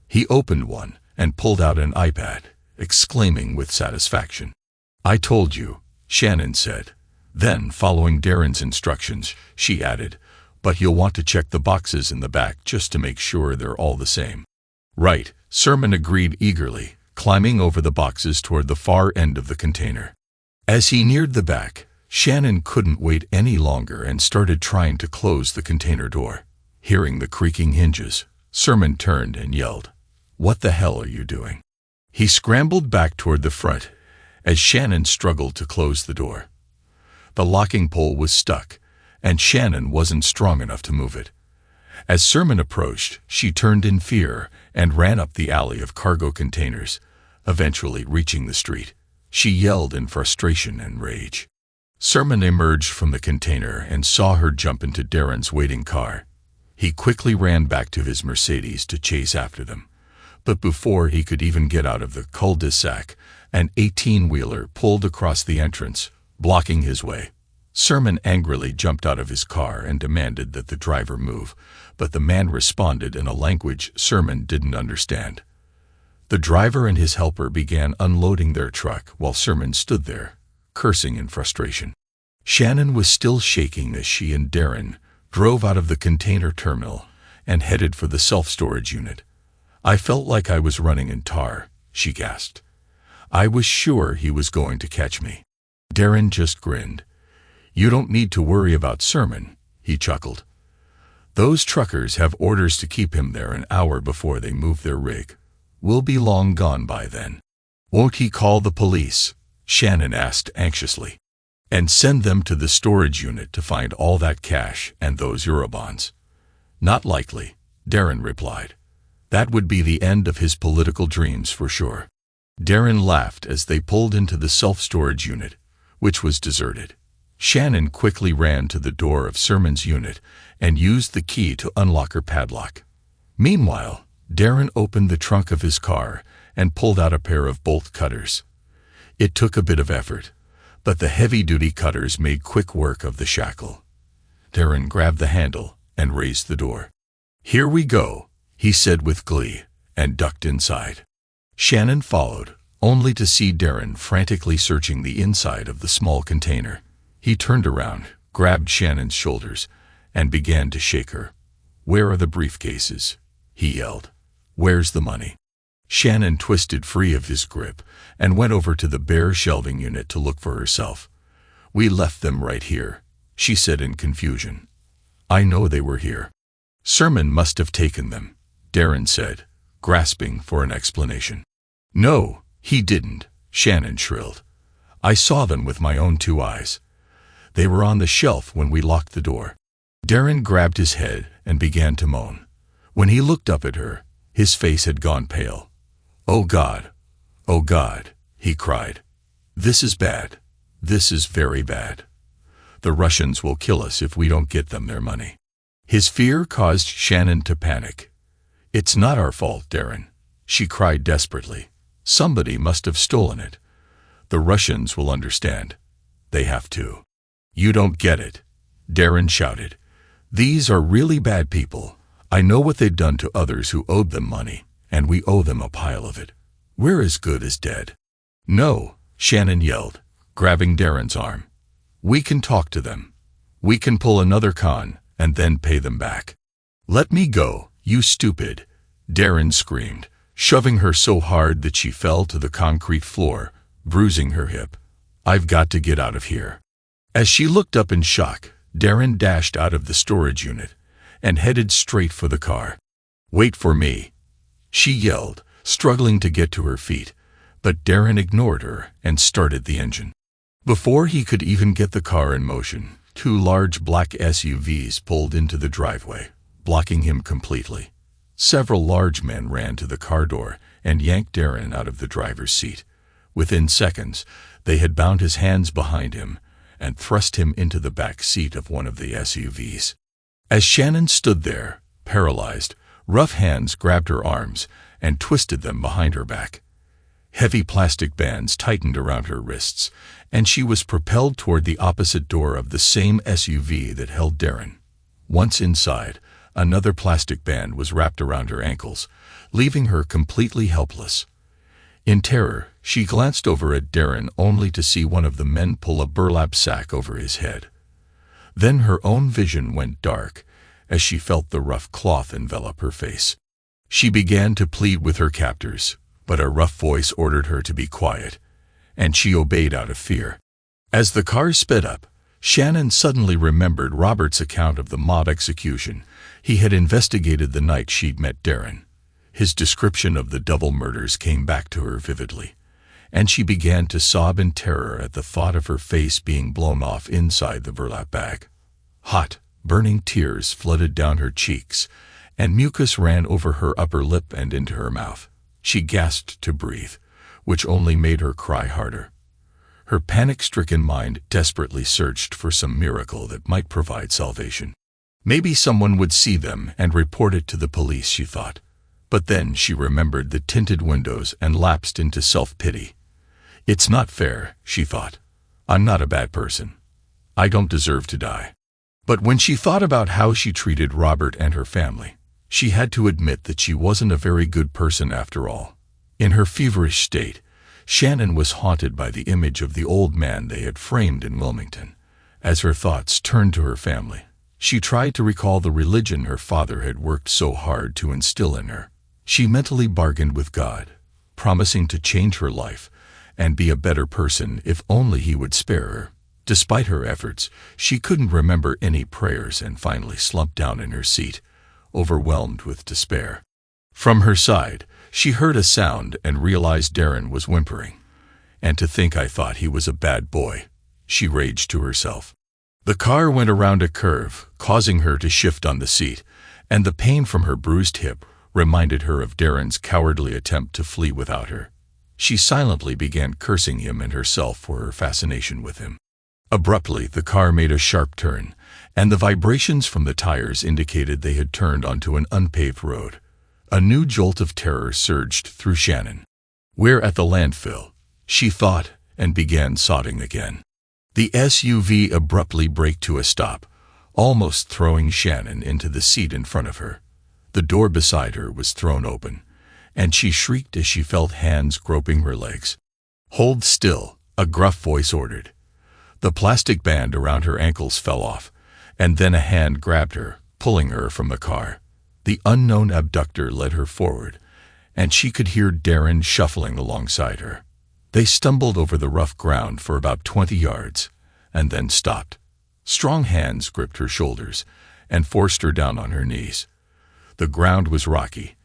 He opened one and pulled out an iPad, exclaiming with satisfaction. "I told you," Shannon said. Then, following Darren's instructions, she added, "But you'll want to check the boxes in the back just to make sure they're all the same." "Right," Sermon agreed eagerly, climbing over the boxes toward the far end of the container. As he neared the back, Shannon couldn't wait any longer and started trying to close the container door. Hearing the creaking hinges, Sermon turned and yelled, "What the hell are you doing?" He scrambled back toward the front as Shannon struggled to close the door. The locking pole was stuck, and Shannon wasn't strong enough to move it. As Sermon approached, she turned in fear and ran up the alley of cargo containers, eventually reaching the street. She yelled in frustration and rage. Sermon emerged from the container and saw her jump into Darren's waiting car. He quickly ran back to his Mercedes to chase after them. But before he could even get out of the cul-de-sac, an 18-wheeler pulled across the entrance, blocking his way. Sermon angrily jumped out of his car and demanded that the driver move, but the man responded in a language Sermon didn't understand. The driver and his helper began unloading their truck while Sermon stood there, cursing in frustration. Shannon was still shaking as she and Darren drove out of the container terminal and headed for the self-storage unit. "I felt like I was running in tar," she gasped. "I was sure he was going to catch me." Darren just grinned. "You don't need to worry about Sermon," he chuckled. "Those truckers have orders to keep him there an hour before they move their rig. We'll be long gone by then." "Won't he call the police?" Shannon asked anxiously. "And send them to the storage unit to find all that cash and those Eurobonds?" "Not likely," Darren replied. "That would be the end of his political dreams for sure." Darren laughed as they pulled into the self-storage unit, which was deserted. Shannon quickly ran to the door of Sermon's unit and used the key to unlock her padlock. Meanwhile, Darren opened the trunk of his car and pulled out a pair of bolt cutters. It took a bit of effort, but the heavy-duty cutters made quick work of the shackle. Darren grabbed the handle and raised the door. "Here we go," he said with glee, and ducked inside. Shannon followed, only to see Darren frantically searching the inside of the small container. He turned around, grabbed Shannon's shoulders, and began to shake her. "Where are the briefcases?" he yelled. "Where's the money?" Shannon twisted free of his grip and went over to the bare shelving unit to look for herself. "We left them right here," she said in confusion. "I know they were here." "Sermon must have taken them," Darren said, grasping for an explanation. "No, he didn't," Shannon shrilled. "I saw them with my own two eyes. They were on the shelf when we locked the door." Darren grabbed his head and began to moan. When he looked up at her, his face had gone pale. "Oh God, oh God," he cried. "This is bad. This is very bad. The Russians will kill us if we don't get them their money." His fear caused Shannon to panic. "It's not our fault, Darren," she cried desperately. "Somebody must have stolen it. The Russians will understand. They have to." "You don't get it," Darren shouted. "These are really bad people. I know what they've done to others who owed them money, and we owe them a pile of it. We're as good as dead." "No," Shannon yelled, grabbing Darren's arm. "We can talk to them. We can pull another con and then pay them back." "Let me go, you stupid," Darren screamed, shoving her so hard that she fell to the concrete floor, bruising her hip. "I've got to get out of here." As she looked up in shock, Darren dashed out of the storage unit and headed straight for the car. "Wait for me," she yelled, struggling to get to her feet, but Darren ignored her and started the engine. Before he could even get the car in motion, two large black SUVs pulled into the driveway, blocking him completely. Several large men ran to the car door and yanked Darren out of the driver's seat. Within seconds, they had bound his hands behind him and thrust him into the back seat of one of the SUVs. As Shannon stood there, paralyzed, rough hands grabbed her arms and twisted them behind her back. Heavy plastic bands tightened around her wrists, and she was propelled toward the opposite door of the same SUV that held Darren. Once inside, another plastic band was wrapped around her ankles, leaving her completely helpless. In terror, she glanced over at Darren only to see one of the men pull a burlap sack over his head. Then her own vision went dark as she felt the rough cloth envelop her face. She began to plead with her captors, but a rough voice ordered her to be quiet, and she obeyed out of fear. As the car sped up, Shannon suddenly remembered Robert's account of the mob execution he had investigated the night she'd met Darren. His description of the double murders came back to her vividly, and she began to sob in terror at the thought of her face being blown off inside the burlap bag. Hot, burning tears flooded down her cheeks, and mucus ran over her upper lip and into her mouth. She gasped to breathe, which only made her cry harder. Her panic-stricken mind desperately searched for some miracle that might provide salvation. Maybe someone would see them and report it to the police, she thought. But then she remembered the tinted windows and lapsed into self-pity. It's not fair, she thought. I'm not a bad person. I don't deserve to die. But when she thought about how she treated Robert and her family, she had to admit that she wasn't a very good person after all. In her feverish state, Shannon was haunted by the image of the old man they had framed in Wilmington. As her thoughts turned to her family, she tried to recall the religion her father had worked so hard to instill in her. She mentally bargained with God, promising to change her life and be a better person if only he would spare her. Despite her efforts, she couldn't remember any prayers and finally slumped down in her seat, overwhelmed with despair. From her side, she heard a sound and realized Darren was whimpering. And to think I thought he was a bad boy, she raged to herself. The car went around a curve, causing her to shift on the seat, and the pain from her bruised hip reminded her of Darren's cowardly attempt to flee without her. She silently began cursing him and herself for her fascination with him. Abruptly, the car made a sharp turn, and the vibrations from the tires indicated they had turned onto an unpaved road. A new jolt of terror surged through Shannon. "We're at the landfill," she thought, and began sodding again. The SUV abruptly braked to a stop, almost throwing Shannon into the seat in front of her. The door beside her was thrown open, and she shrieked as she felt hands groping her legs. "Hold still," a gruff voice ordered. The plastic band around her ankles fell off, and then a hand grabbed her, pulling her from the car. The unknown abductor led her forward, and she could hear Darren shuffling alongside her. They stumbled over the rough ground for about 20 yards, and then stopped. Strong hands gripped her shoulders and forced her down on her knees. The ground was rocky,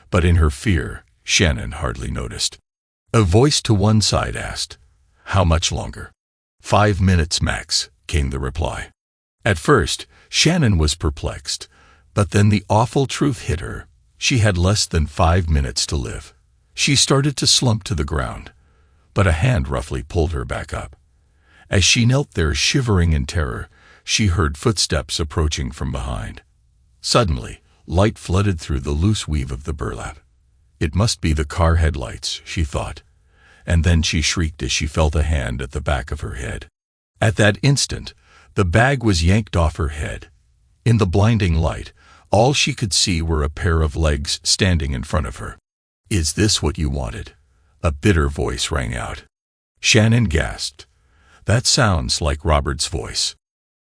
but in her fear, Shannon hardly noticed. A voice to one side asked, "How much longer?" 5 minutes max, came the reply. At first, Shannon was perplexed, but then the awful truth hit her. She had less than 5 minutes to live. She started to slump to the ground, but a hand roughly pulled her back up. As she knelt there shivering in terror, she heard footsteps approaching from behind. Suddenly, light flooded through the loose weave of the burlap. It must be the car headlights, she thought, and then she shrieked as she felt a hand at the back of her head. At that instant, the bag was yanked off her head. In the blinding light, all she could see were a pair of legs standing in front of her. "Is this what you wanted?" a bitter voice rang out. Shannon gasped. "That sounds like Robert's voice.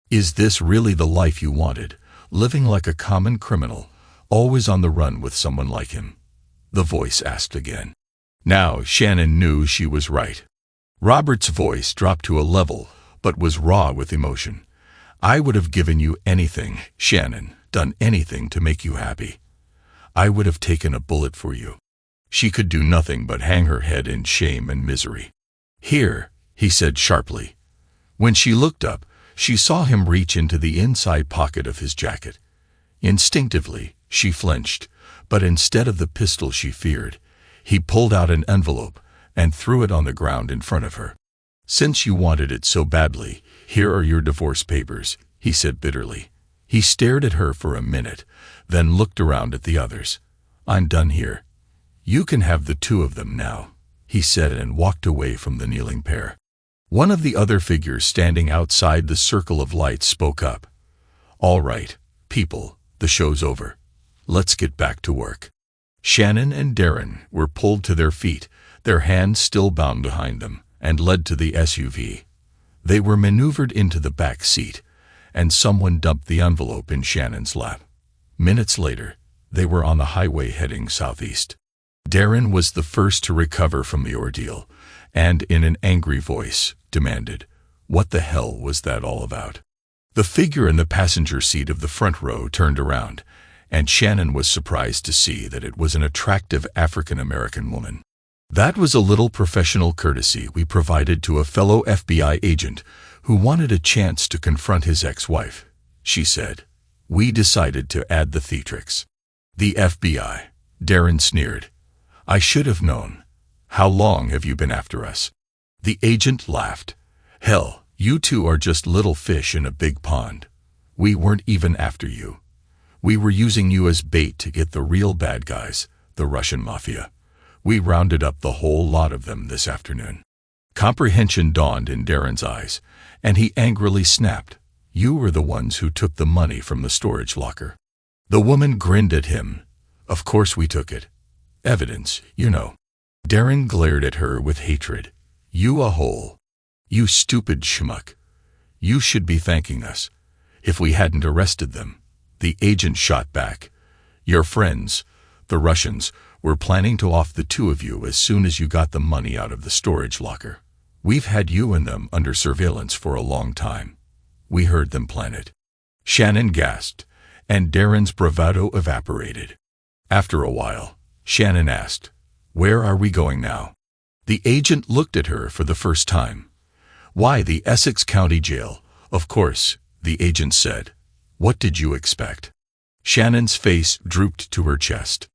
Is this really the life you wanted, living like a common criminal, always on the run with someone like him?" the voice asked again. Now Shannon knew she was right. Robert's voice dropped to a level, but was raw with emotion. "I would have given you anything, Shannon, done anything to make you happy. I would have taken a bullet for you." She could do nothing but hang her head in shame and misery. "Here," he said sharply. When she looked up, she saw him reach into the inside pocket of his jacket. Instinctively, she flinched, but instead of the pistol she feared, he pulled out an envelope and threw it on the ground in front of her. "Since you wanted it so badly," "Here are your divorce papers," he said bitterly. He stared at her for a minute, then looked around at the others. "I'm done here. You can have the two of them now," he said, and walked away from the kneeling pair. One of the other figures standing outside the circle of lights spoke up. "All right, people, the show's over. Let's get back to work." Shannon and Darren were pulled to their feet, their hands still bound behind them, and led to the SUV. They were maneuvered into the back seat, and someone dumped the envelope in Shannon's lap. Minutes later, they were on the highway heading southeast. Darren was the first to recover from the ordeal, and in an angry voice demanded, "What the hell was that all about?" The figure in the passenger seat of the front row turned around, and Shannon was surprised to see that it was an attractive African-American woman. "That was a little professional courtesy we provided to a fellow FBI agent who wanted a chance to confront his ex-wife," she said. "We decided to add the theatrics." "The FBI," Darren sneered. "I should have known. How long have you been after us?" The agent laughed. "Hell, you two are just little fish in a big pond. We weren't even after you. We were using you as bait to get the real bad guys, the Russian mafia. We rounded up the whole lot of them this afternoon." Comprehension dawned in Darren's eyes, and he angrily snapped, "You were the ones who took the money from the storage locker." The woman grinned at him. "Of course we took it. Evidence, you know." Darren glared at her with hatred. "You a hole. You stupid schmuck. You should be thanking us. If we hadn't arrested them." The agent shot back. "Your friends, the Russians, were planning to off the two of you as soon as you got the money out of the storage locker. We've had you and them under surveillance for a long time. We heard them plan it." Shannon gasped, and Darren's bravado evaporated. After a while, Shannon asked, "Where are we going now?" The agent looked at her for the first time. "Why, the Essex County Jail, of course," the agent said. "What did you expect?" Shannon's face drooped to her chest.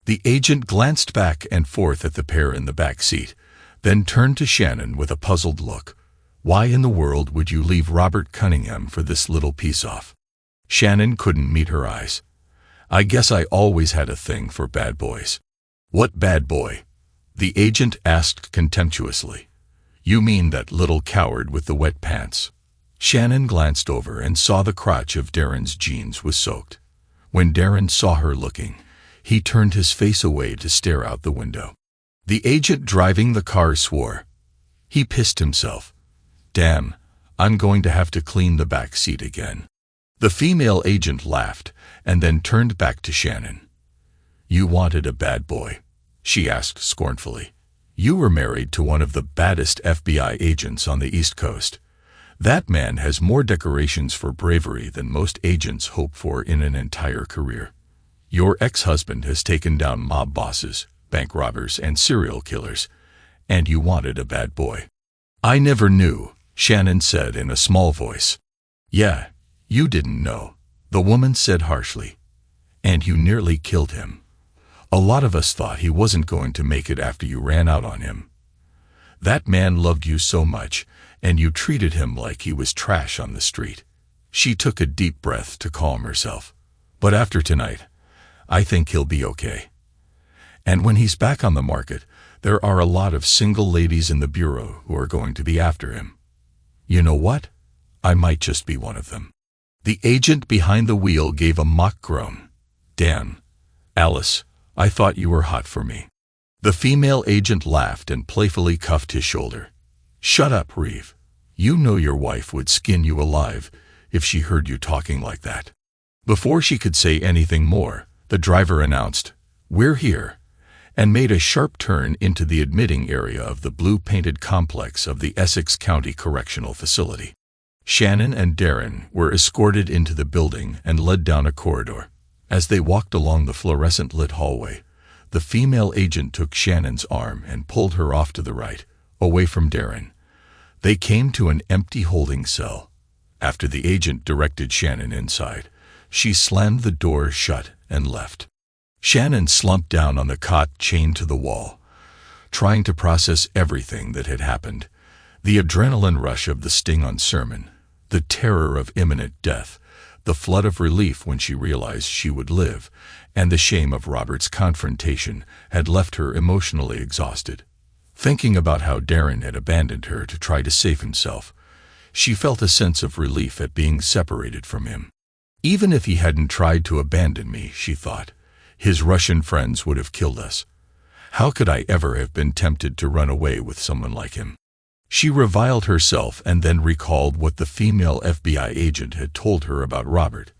The agent glanced back and forth at the pair in the back seat, then turned to Shannon with a puzzled look. "Why in the world would you leave Robert Cunningham for this little piece-off?" Shannon couldn't meet her eyes. "I guess I always had a thing for bad boys." "What bad boy?" the agent asked contemptuously. "You mean that little coward with the wet pants?" Shannon glanced over and saw the crotch of Darren's jeans was soaked. When Darren saw her looking, he turned his face away to stare out the window. The agent driving the car swore. He pissed himself. "Damn, I'm going to have to clean the back seat again." The female agent laughed and then turned back to Shannon. "You wanted a bad boy?" she asked scornfully. "You were married to one of the baddest FBI agents on the East Coast. That man has more decorations for bravery than most agents hope for in an entire career. Your ex-husband has taken down mob bosses, bank robbers, and serial killers, and you wanted a bad boy." "I never knew," Shannon said in a small voice. "Yeah, you didn't know," the woman said harshly. "And you nearly killed him. A lot of us thought he wasn't going to make it after you ran out on him. That man loved you so much, and you treated him like he was trash on the street." She took a deep breath to calm herself. "But after tonight, I think he'll be okay. And when he's back on the market, there are a lot of single ladies in the bureau who are going to be after him. You know what? I might just be one of them." The agent behind the wheel gave a mock groan. "Damn, Alice, I thought you were hot for me." The female agent laughed and playfully cuffed his shoulder. "Shut up, Reeve. You know your wife would skin you alive if she heard you talking like that." Before she could say anything more, the driver announced, "We're here," and made a sharp turn into the admitting area of the blue-painted complex of the Essex County Correctional Facility. Shannon and Darren were escorted into the building and led down a corridor. As they walked along the fluorescent-lit hallway, the female agent took Shannon's arm and pulled her off to the right, away from Darren. They came to an empty holding cell. After the agent directed Shannon inside, she slammed the door shut and left. Shannon slumped down on the cot chained to the wall, trying to process everything that had happened. The adrenaline rush of the sting on Sermon, The terror of imminent death, the flood of relief when she realized she would live, and the shame of Robert's confrontation had left her emotionally exhausted. Thinking about how Darren had abandoned her to try to save himself, she felt a sense of relief at being separated from him. Even if he hadn't tried to abandon me, she thought, his Russian friends would have killed us. How could I ever have been tempted to run away with someone like him? She reviled herself and then recalled what the female FBI agent had told her about Robert.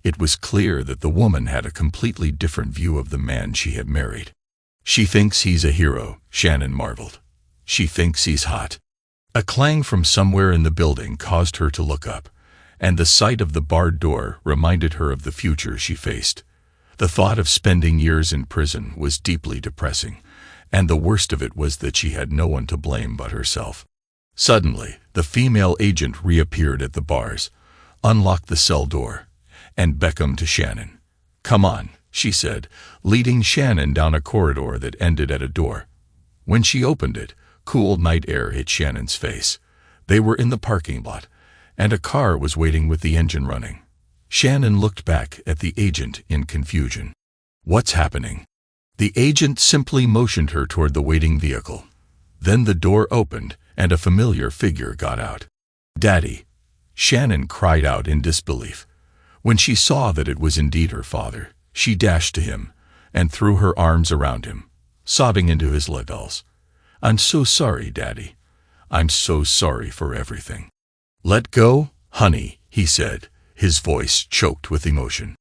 It was clear that the woman had a completely different view of the man she had married. She thinks he's a hero, Shannon marveled. She thinks he's hot. A clang from somewhere in the building caused her to look up, and the sight of the barred door reminded her of the future she faced. The thought of spending years in prison was deeply depressing, and the worst of it was that she had no one to blame but herself. Suddenly, the female agent reappeared at the bars, unlocked the cell door, and beckoned to Shannon. "Come on," she said, leading Shannon down a corridor that ended at a door. When she opened it, cool night air hit Shannon's face. They were in the parking lot, and a car was waiting with the engine running. Shannon looked back at the agent in confusion. "What's happening?" The agent simply motioned her toward the waiting vehicle. Then the door opened, and a familiar figure got out. "Daddy!" Shannon cried out in disbelief. When she saw that it was indeed her father, she dashed to him and threw her arms around him, sobbing into his lapels. "I'm so sorry, Daddy. I'm so sorry for everything." "Let go, honey," he said, his voice choked with emotion.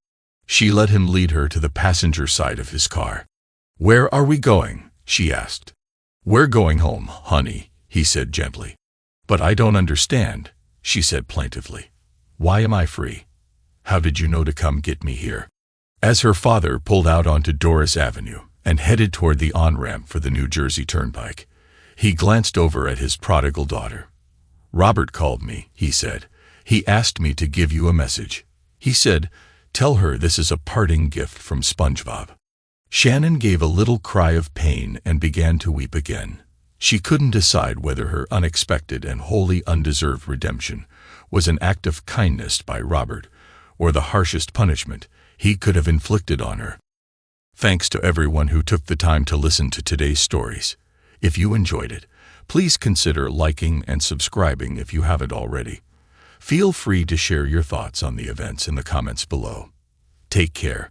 She let him lead her to the passenger side of his car. "Where are we going?" she asked. "We're going home, honey," he said gently. "But I don't understand," she said plaintively. "Why am I free? How did you know to come get me here?" As her father pulled out onto Doris Avenue and headed toward the on-ramp for the New Jersey Turnpike, he glanced over at his prodigal daughter. "Robert called me," he said. "He asked me to give you a message. He said, tell her this is a parting gift from SpongeBob." Shannon gave a little cry of pain and began to weep again. She couldn't decide whether her unexpected and wholly undeserved redemption was an act of kindness by Robert or the harshest punishment he could have inflicted on her. Thanks to everyone who took the time to listen to today's stories. If you enjoyed it, please consider liking and subscribing if you haven't already. Feel free to share your thoughts on the events in the comments below. Take care.